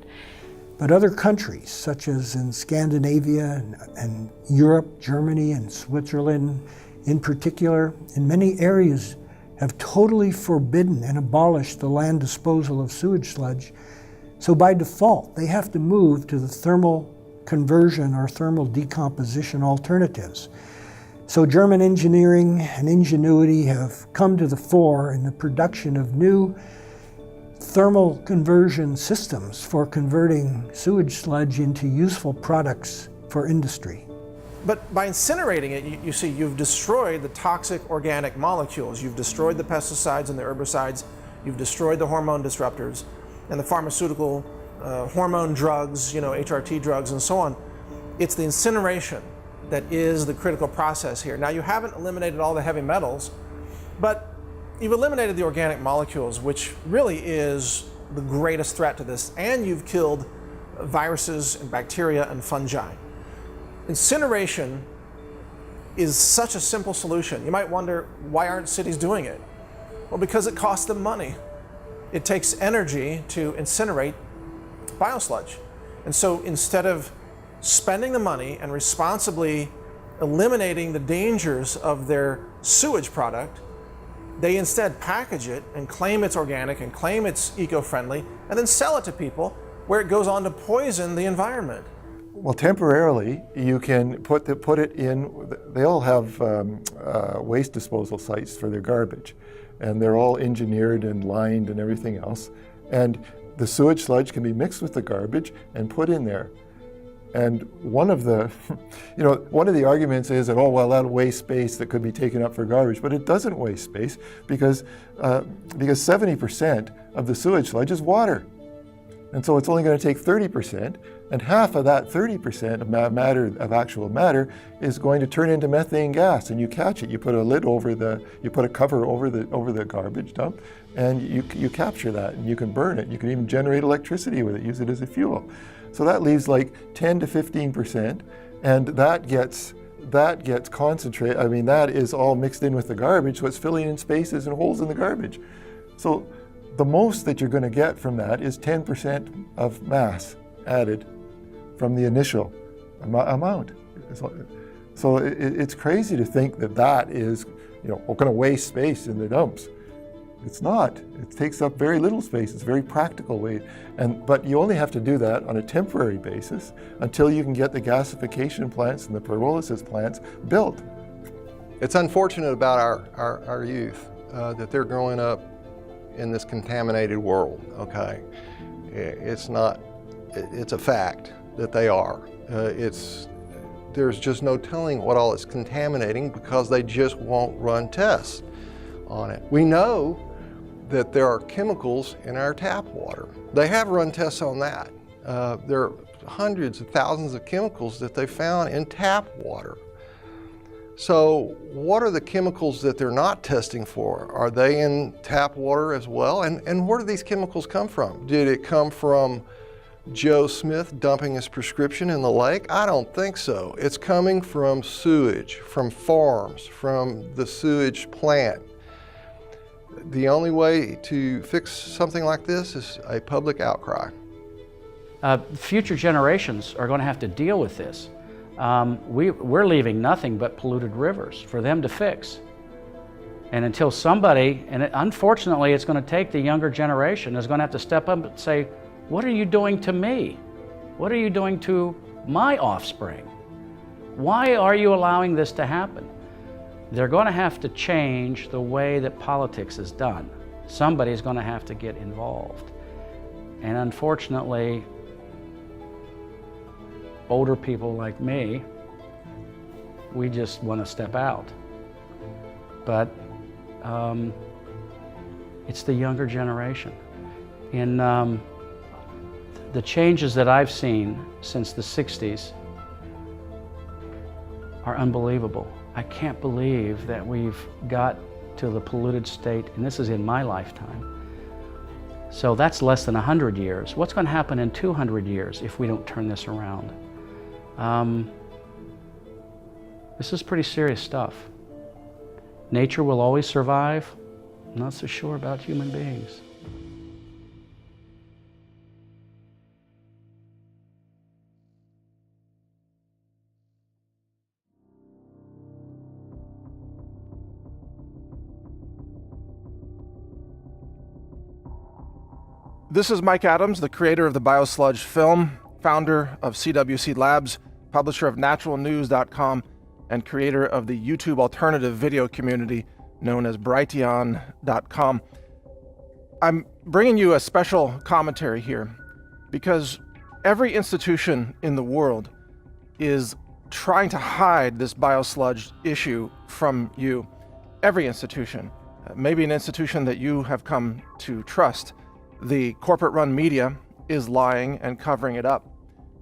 But other countries, such as in Scandinavia and Europe, Germany and Switzerland in particular, in many areas have totally forbidden and abolished the land disposal of sewage sludge. So by default, they have to move to the thermal conversion or thermal decomposition alternatives. So German engineering and ingenuity have come to the fore in the production of new thermal conversion systems for converting sewage sludge into useful products for industry. But by incinerating it, you see, you've destroyed the toxic organic molecules. You've destroyed the pesticides and the herbicides. You've destroyed the hormone disruptors and the pharmaceutical hormone drugs, HRT drugs and so on. It's the incineration that is the critical process here. Now, you haven't eliminated all the heavy metals, but you've eliminated the organic molecules, which really is the greatest threat to this, and you've killed viruses and bacteria and fungi. Incineration is such a simple solution. You might wonder, why aren't cities doing it? Well, because it costs them money. It takes energy to incinerate biosludge. And so instead of spending the money and responsibly eliminating the dangers of their sewage product, they instead package it and claim it's organic and claim it's eco-friendly and then sell it to people where it goes on to poison the environment. Well, temporarily, you can put it in, they all have waste disposal sites for their garbage, and they're all engineered and lined and everything else. And the sewage sludge can be mixed with the garbage and put in there. And one of the, one of the arguments is that, oh, well, that'll waste space that could be taken up for garbage, but it doesn't waste space because 70% of the sewage sludge is water. And so it's only going to take 30%, and half of that 30% of actual matter is going to turn into methane gas, and you catch it. You put a lid over you put a cover over the garbage dump, and you capture that, and you can burn it. You can even generate electricity with it, use it as a fuel. So that leaves like 10 to 15%, and that gets concentrated. I mean, that is all mixed in with the garbage, so it's filling in spaces and holes in the garbage. So the most that you're going to get from that is 10% of mass added from the initial amount. So it's crazy to think that is, we're going to waste space in the dumps. It's not. It takes up very little space. It's a very practical way. But you only have to do that on a temporary basis until you can get the gasification plants and the pyrolysis plants built. It's unfortunate about our youth that they're growing up in this contaminated world, okay? It's a fact that they are. There's just no telling what all is contaminating because they just won't run tests on it. We know that there are chemicals in our tap water. They have run tests on that. There are hundreds of thousands of chemicals that they found in tap water. So what are the chemicals that they're not testing for? Are they in tap water as well? And where do these chemicals come from? Did it come from Joe Smith dumping his prescription in the lake? I don't think so. It's coming from sewage, from farms, from the sewage plant. The only way to fix something like this is a public outcry. Future generations are going to have to deal with this. We're leaving nothing but polluted rivers for them to fix. And until somebody, and unfortunately it's going to take the younger generation, is going to have to step up and say, what are you doing to me? What are you doing to my offspring? Why are you allowing this to happen? They're going to have to change the way that politics is done. Somebody's going to have to get involved. And unfortunately, older people like me, we just want to step out. But it's the younger generation. In the changes that I've seen since the 60s are unbelievable. I can't believe that we've got to the polluted state, and this is in my lifetime. So that's less than 100 years. What's going to happen in 200 years if we don't turn this around? This is pretty serious stuff. Nature will always survive. I'm not so sure about human beings. This is Mike Adams, the creator of the Biosludged film, founder of CWC Labs, publisher of naturalnews.com, and creator of the YouTube alternative video community known as Brighteon.com. I'm bringing you a special commentary here because every institution in the world is trying to hide this biosludge issue from you. Every institution, maybe an institution that you have come to trust. The corporate-run media is lying and covering it up.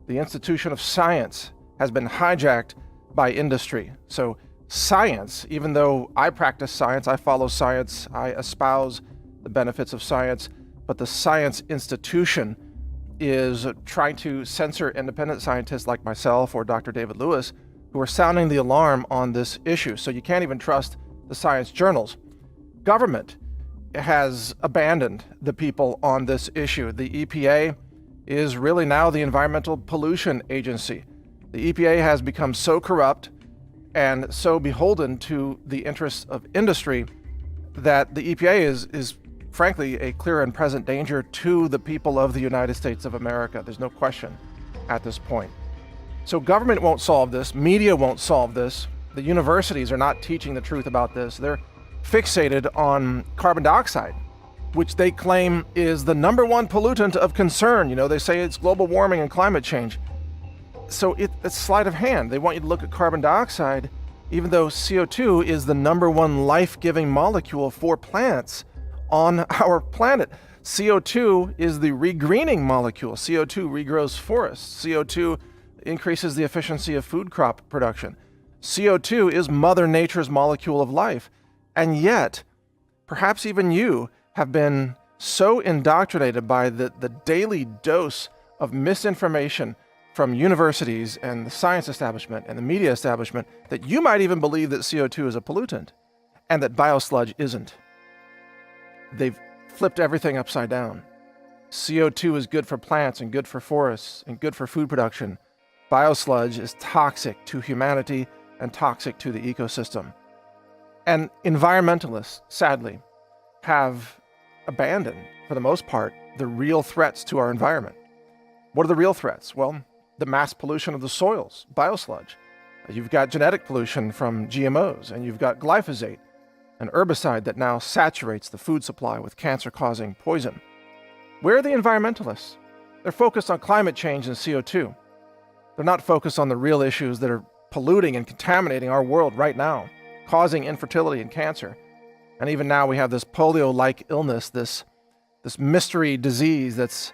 The institution of science has been hijacked by industry. So science, even though I practice science, I follow science, I espouse the benefits of science, but the science institution is trying to censor independent scientists like myself or Dr. David Lewis, who are sounding the alarm on this issue. So you can't even trust the science journals. Government has abandoned the people on this issue. The EPA is really now the Environmental Pollution Agency. The EPA has become so corrupt and so beholden to the interests of industry that the EPA is frankly a clear and present danger to the people of the United States of America. There's no question at this point. So government won't solve this, media won't solve this, the universities are not teaching the truth about this. They're fixated on carbon dioxide, which they claim is the #1 pollutant of concern. You know, they say it's global warming and climate change. So it's sleight of hand. They want you to look at carbon dioxide, even though CO2 is the #1 life-giving molecule for plants on our planet. CO2 is the regreening molecule. CO2 regrows forests. CO2 increases the efficiency of food crop production. CO2 is Mother Nature's molecule of life. And yet, perhaps even you have been so indoctrinated by the daily dose of misinformation from universities and the science establishment and the media establishment that you might even believe that CO2 is a pollutant and that biosludge isn't. They've flipped everything upside down. CO2 is good for plants and good for forests and good for food production. Biosludge is toxic to humanity and toxic to the ecosystem. And environmentalists, sadly, have abandoned, for the most part, the real threats to our environment. What are the real threats? Well, the mass pollution of the soils, biosludge. You've got genetic pollution from GMOs, and you've got glyphosate, an herbicide that now saturates the food supply with cancer-causing poison. Where are the environmentalists? They're focused on climate change and CO2. They're not focused on the real issues that are polluting and contaminating our world right now, causing infertility and cancer. And even now we have this polio-like illness, this mystery disease that's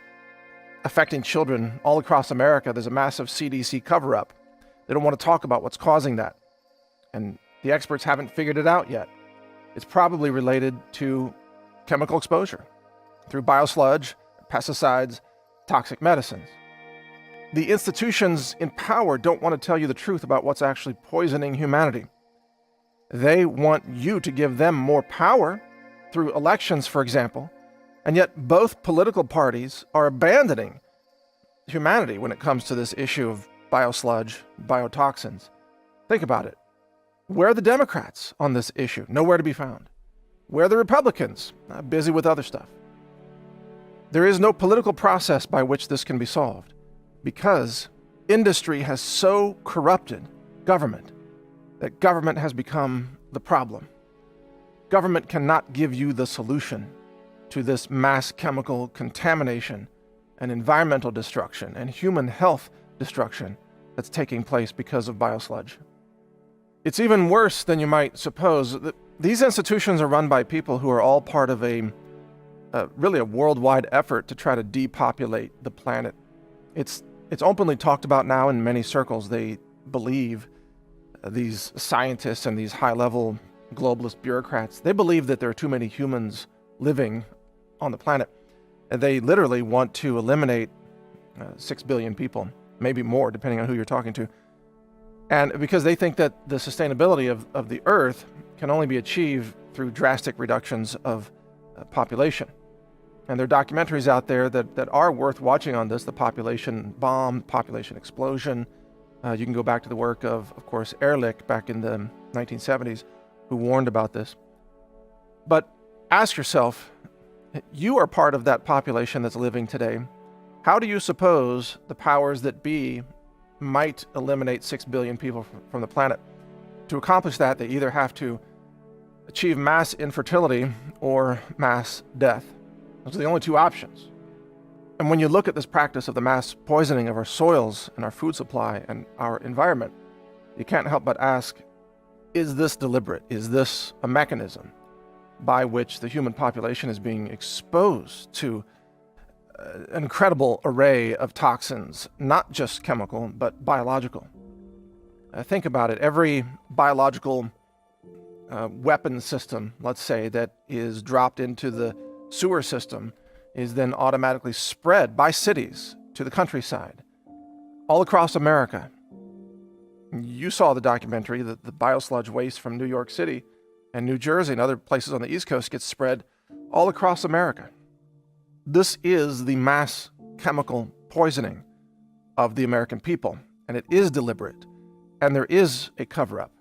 affecting children all across America. There's a massive CDC cover-up. They don't want to talk about what's causing that. And the experts haven't figured it out yet. It's probably related to chemical exposure through biosludge, pesticides, toxic medicines. The institutions in power don't want to tell you the truth about what's actually poisoning humanity. They want you to give them more power through elections, for example, and yet both political parties are abandoning humanity when it comes to this issue of biosludge, biotoxins. Think about it. Where are the Democrats on this issue? Nowhere to be found. Where are the Republicans? Busy with other stuff. There is no political process by which this can be solved because industry has so corrupted government that government has become the problem. Government cannot give you the solution to this mass chemical contamination and environmental destruction and human health destruction that's taking place because of biosludge. It's even worse than you might suppose. These institutions are run by people who are all part of really a worldwide effort to try to depopulate the planet. It's openly talked about now in many circles. They believe, these scientists and these high-level globalist bureaucrats, they believe that there are too many humans living on the planet. And they literally want to eliminate 6 billion people, maybe more, depending on who you're talking to. And because they think that the sustainability of the Earth can only be achieved through drastic reductions of population. And there are documentaries out there that are worth watching on this, the population bomb, population explosion. You can go back to the work of course, Ehrlich back in the 1970s, who warned about this. But ask yourself, you are part of that population that's living today. How do you suppose the powers that be might eliminate 6 billion people from the planet? To accomplish that, they either have to achieve mass infertility or mass death. Those are the only two options. And when you look at this practice of the mass poisoning of our soils and our food supply and our environment, you can't help but ask, is this deliberate? Is this a mechanism by which the human population is being exposed to an incredible array of toxins, not just chemical, but biological? Think about it. Every biological weapon system, let's say, that is dropped into the sewer system is then automatically spread by cities to the countryside, all across America. You saw the documentary that the biosludge waste from New York City and New Jersey and other places on the East Coast gets spread all across America. This is the mass chemical poisoning of the American people, and it is deliberate, and there is a cover-up.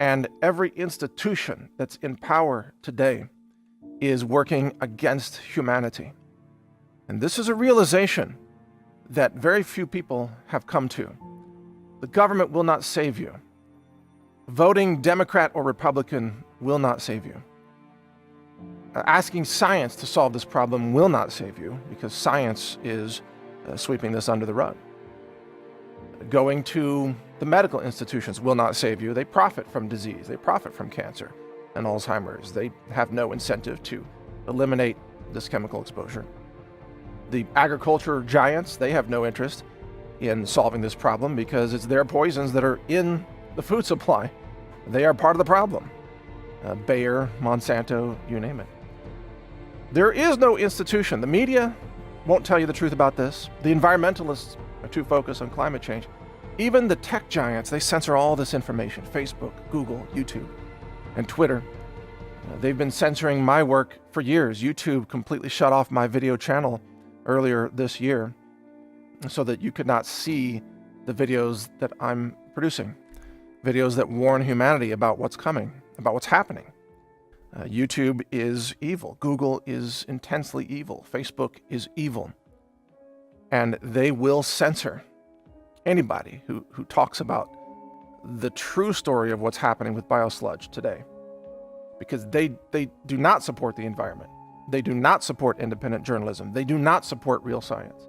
And every institution that's in power today is working against humanity. And this is a realization that very few people have come to. The government will not save you. Voting Democrat or Republican will not save you. Asking science to solve this problem will not save you because science is sweeping this under the rug. Going to the medical institutions will not save you. They profit from disease. They profit from cancer and Alzheimer's. They have no incentive to eliminate this chemical exposure. The agriculture giants, they have no interest in solving this problem because it's their poisons that are in the food supply. They are part of the problem. Bayer, Monsanto, you name it. There is no institution. The media won't tell you the truth about this. The environmentalists are too focused on climate change. Even the tech giants, they censor all this information. Facebook, Google, YouTube, and Twitter. They've been censoring my work for years. YouTube completely shut off my video channel earlier this year so that you could not see the videos that I'm producing. Videos that warn humanity about what's coming, about what's happening. YouTube is evil. Google is intensely evil. Facebook is evil. And they will censor anybody who talks about the true story of what's happening with Biosludged today. Because they do not support the environment. They do not support independent journalism. They do not support real science.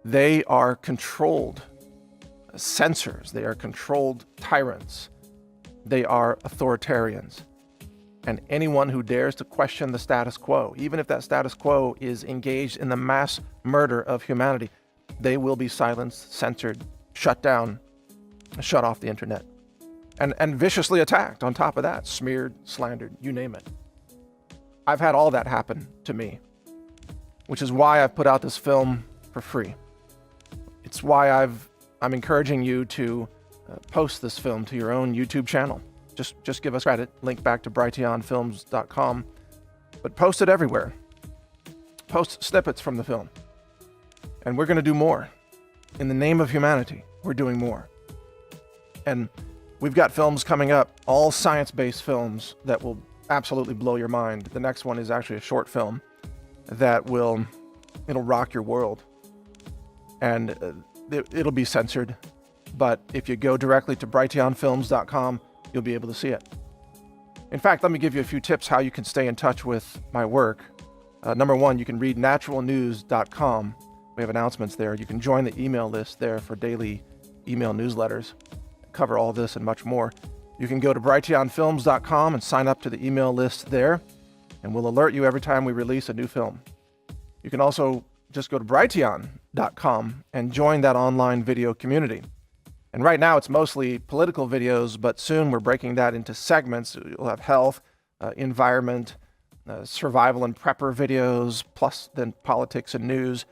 They are controlled censors. They are controlled tyrants. They are authoritarians. And anyone who dares to question the status quo, even if that status quo is engaged in the mass murder of humanity, they will be silenced, censored, shut down, shut off the internet, and viciously attacked on top of that, smeared, slandered, you name it. I've had all that happen to me, which is why I've put out this film for free. It's why I'm encouraging you to post this film to your own YouTube channel. Just give us credit, link back to brighteonfilms.com, but post it everywhere. Post snippets from the film. And we're going to do more. In the name of humanity, we're doing more. And we've got films coming up, all science-based films that will absolutely blow your mind. The next one is actually a short film that it'll rock your world. And it'll be censored. But if you go directly to brighteonfilms.com, you'll be able to see it. In fact, let me give you a few tips how you can stay in touch with my work. Number one, you can read naturalnews.com. We have announcements there. You can join the email list there for daily email newsletters. Cover all this and much more. You can go to brighteonfilms.com and sign up to the email list there, and we'll alert you every time we release a new film. You can also just go to brighteon.com and join that online video community. And right now it's mostly political videos, but soon we're breaking that into segments. You'll have health, environment, survival and prepper videos, plus then politics and news.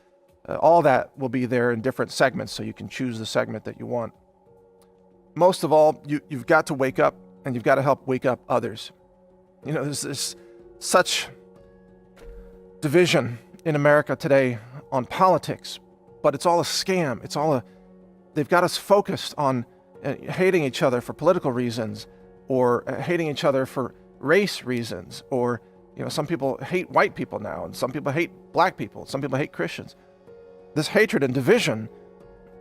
All that will be there in different segments, so you can choose the segment that you want. Most of all, you've got to wake up, and you've got to help wake up others. You know, there's such division in America today on politics, but it's all a scam. They've got us focused on hating each other for political reasons, or hating each other for race reasons, or some people hate white people now, and some people hate black people, some people hate Christians. This hatred and division,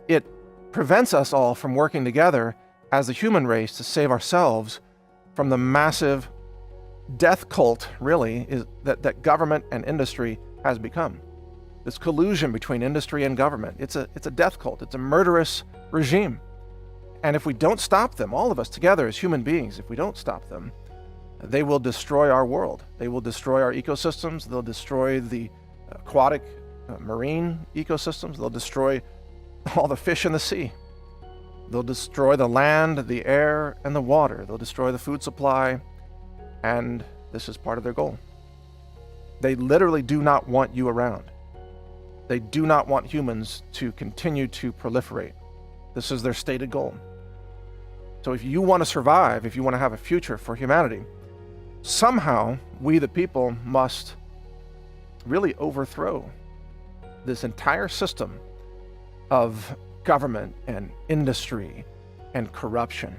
it prevents us all from working together as a human race to save ourselves from the massive death cult, really, that government and industry has become. This collusion between industry and government, it's a death cult. It's a murderous regime. And if we don't stop them, all of us together as human beings, if we don't stop them, they will destroy our world. They will destroy our ecosystems. They'll destroy the aquatic marine ecosystems. They'll destroy all the fish in the sea. They'll destroy the land, the air, and the water. They'll destroy the food supply, and this is part of their goal. They literally do not want you around. They do not want humans to continue to proliferate. This is their stated goal. So if you want to survive, if you want to have a future for humanity, somehow we the people must really overthrow this entire system of government and industry and corruption.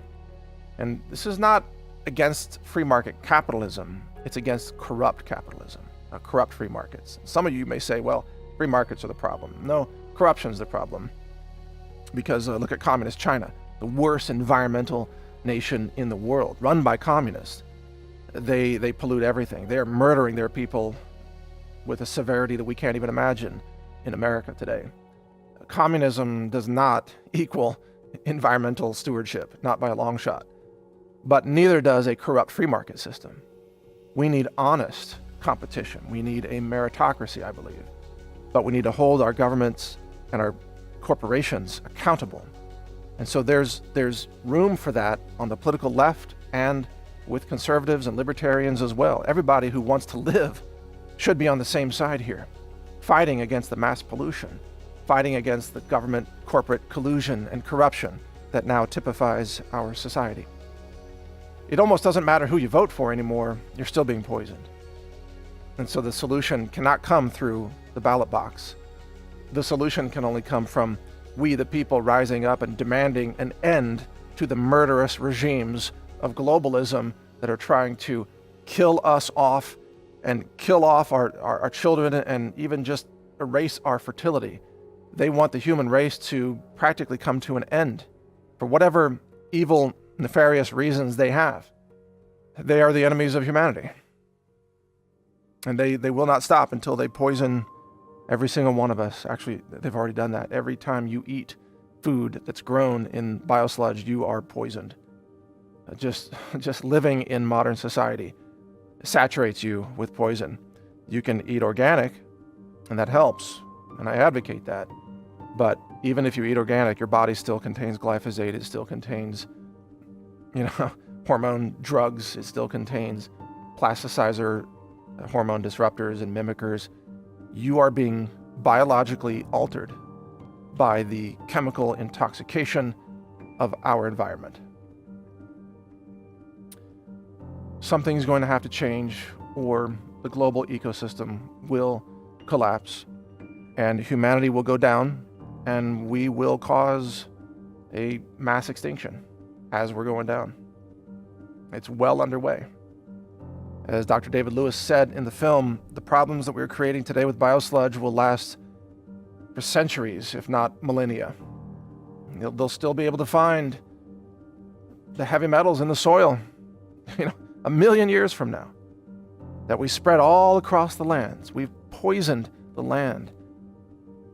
And this is not against free market capitalism, it's against corrupt capitalism, corrupt free markets. Some of you may say, well, free markets are the problem. No, corruption's the problem. Because look at communist China, the worst environmental nation in the world, run by communists. They pollute everything. They're murdering their people with a severity that we can't even imagine in America today. Communism does not equal environmental stewardship, not by a long shot. But neither does a corrupt free market system. We need honest competition. We need a meritocracy, I believe. But we need to hold our governments and our corporations accountable. And so there's room for that on the political left and with conservatives and libertarians as well. Everybody who wants to live should be on the same side here, fighting against the mass pollution, fighting against the government corporate collusion and corruption that now typifies our society. It almost doesn't matter who you vote for anymore, you're still being poisoned. And so the solution cannot come through the ballot box. The solution can only come from we the people rising up and demanding an end to the murderous regimes of globalism that are trying to kill us off and kill off our children and even just erase our fertility. They want the human race to practically come to an end for whatever evil, nefarious reasons they have. They are the enemies of humanity. And they will not stop until they poison every single one of us. Actually, they've already done that. Every time you eat food that's grown in Biosludged, you are poisoned. Just living in modern society saturates you with poison. You can eat organic, and that helps, and I advocate that. But even if you eat organic, your body still contains glyphosate, it still contains, hormone drugs, it still contains plasticizer, hormone disruptors and mimickers. You are being biologically altered by the chemical intoxication of our environment. Something's going to have to change, or the global ecosystem will collapse, and humanity will go down, and we will cause a mass extinction as we're going down. It's well underway. As Dr. David Lewis said in the film, the problems that we're creating today with Biosludged will last for centuries, if not millennia. They'll still be able to find the heavy metals in the soil, 1 million years from now, that we spread all across the lands. We've poisoned the land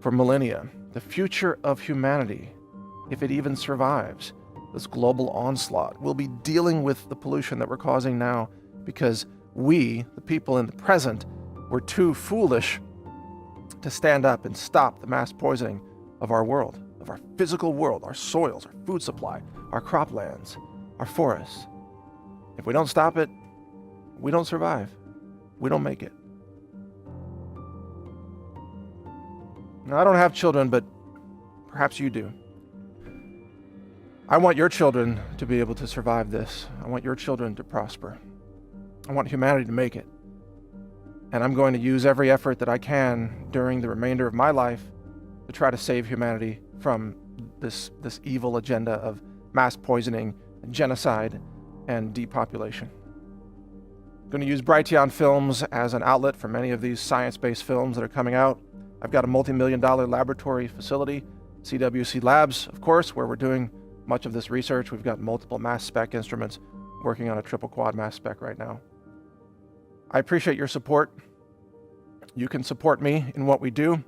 for millennia. The future of humanity, if it even survives this global onslaught, will be dealing with the pollution that we're causing now because we, the people in the present, were too foolish to stand up and stop the mass poisoning of our world, of our physical world, our soils, our food supply, our croplands, our forests. If we don't stop it, we don't survive. We don't make it. Now, I don't have children, but perhaps you do. I want your children to be able to survive this. I want your children to prosper. I want humanity to make it. And I'm going to use every effort that I can during the remainder of my life to try to save humanity from this evil agenda of mass poisoning, genocide, and depopulation. I'm going to use Brighteon Films as an outlet for many of these science-based films that are coming out. I've got a multi-million-dollar laboratory facility, CWC Labs, of course, where we're doing much of this research. We've got multiple mass spec instruments working on a triple quad mass spec right now. I appreciate your support. You can support me in what we do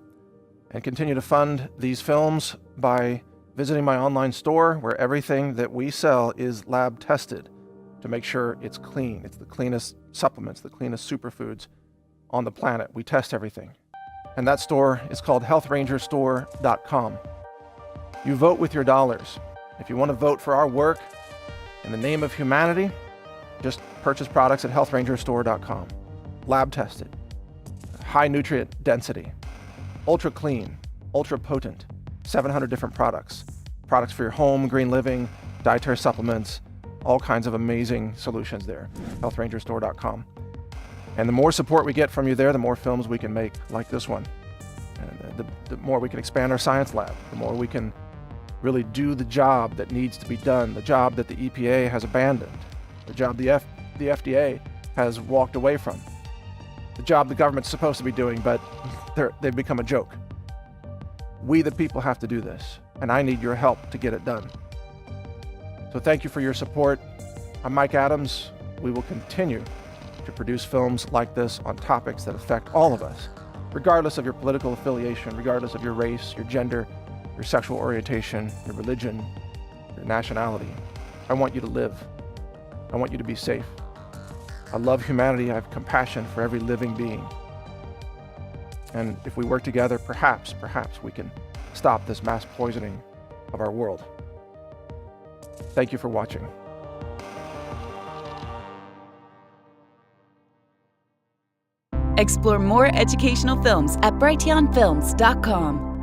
and continue to fund these films by visiting my online store, where everything that we sell is lab tested to make sure it's clean. It's the cleanest supplements, the cleanest superfoods on the planet. We test everything. And that store is called healthrangerstore.com. You vote with your dollars. If you want to vote for our work in the name of humanity, just purchase products at healthrangerstore.com. Lab tested, high nutrient density, ultra clean, ultra potent, 700 different products for your home, green living, dietary supplements, all kinds of amazing solutions there. healthrangerstore.com. And the more support we get from you there, the more films we can make like this one. And the more we can expand our science lab, the more we can really do the job that needs to be done, the job that the EPA has abandoned, the job the FDA has walked away from, the job the government's supposed to be doing, but they've become a joke. We, the people, have to do this, and I need your help to get it done. So thank you for your support. I'm Mike Adams. We will continue to produce films like this on topics that affect all of us, regardless of your political affiliation, regardless of your race, your gender, your sexual orientation, your religion, your nationality. I want you to live. I want you to be safe. I love humanity. I have compassion for every living being. And if we work together, perhaps we can stop this mass poisoning of our world. Thank you for watching. Explore more educational films at brighteonfilms.com.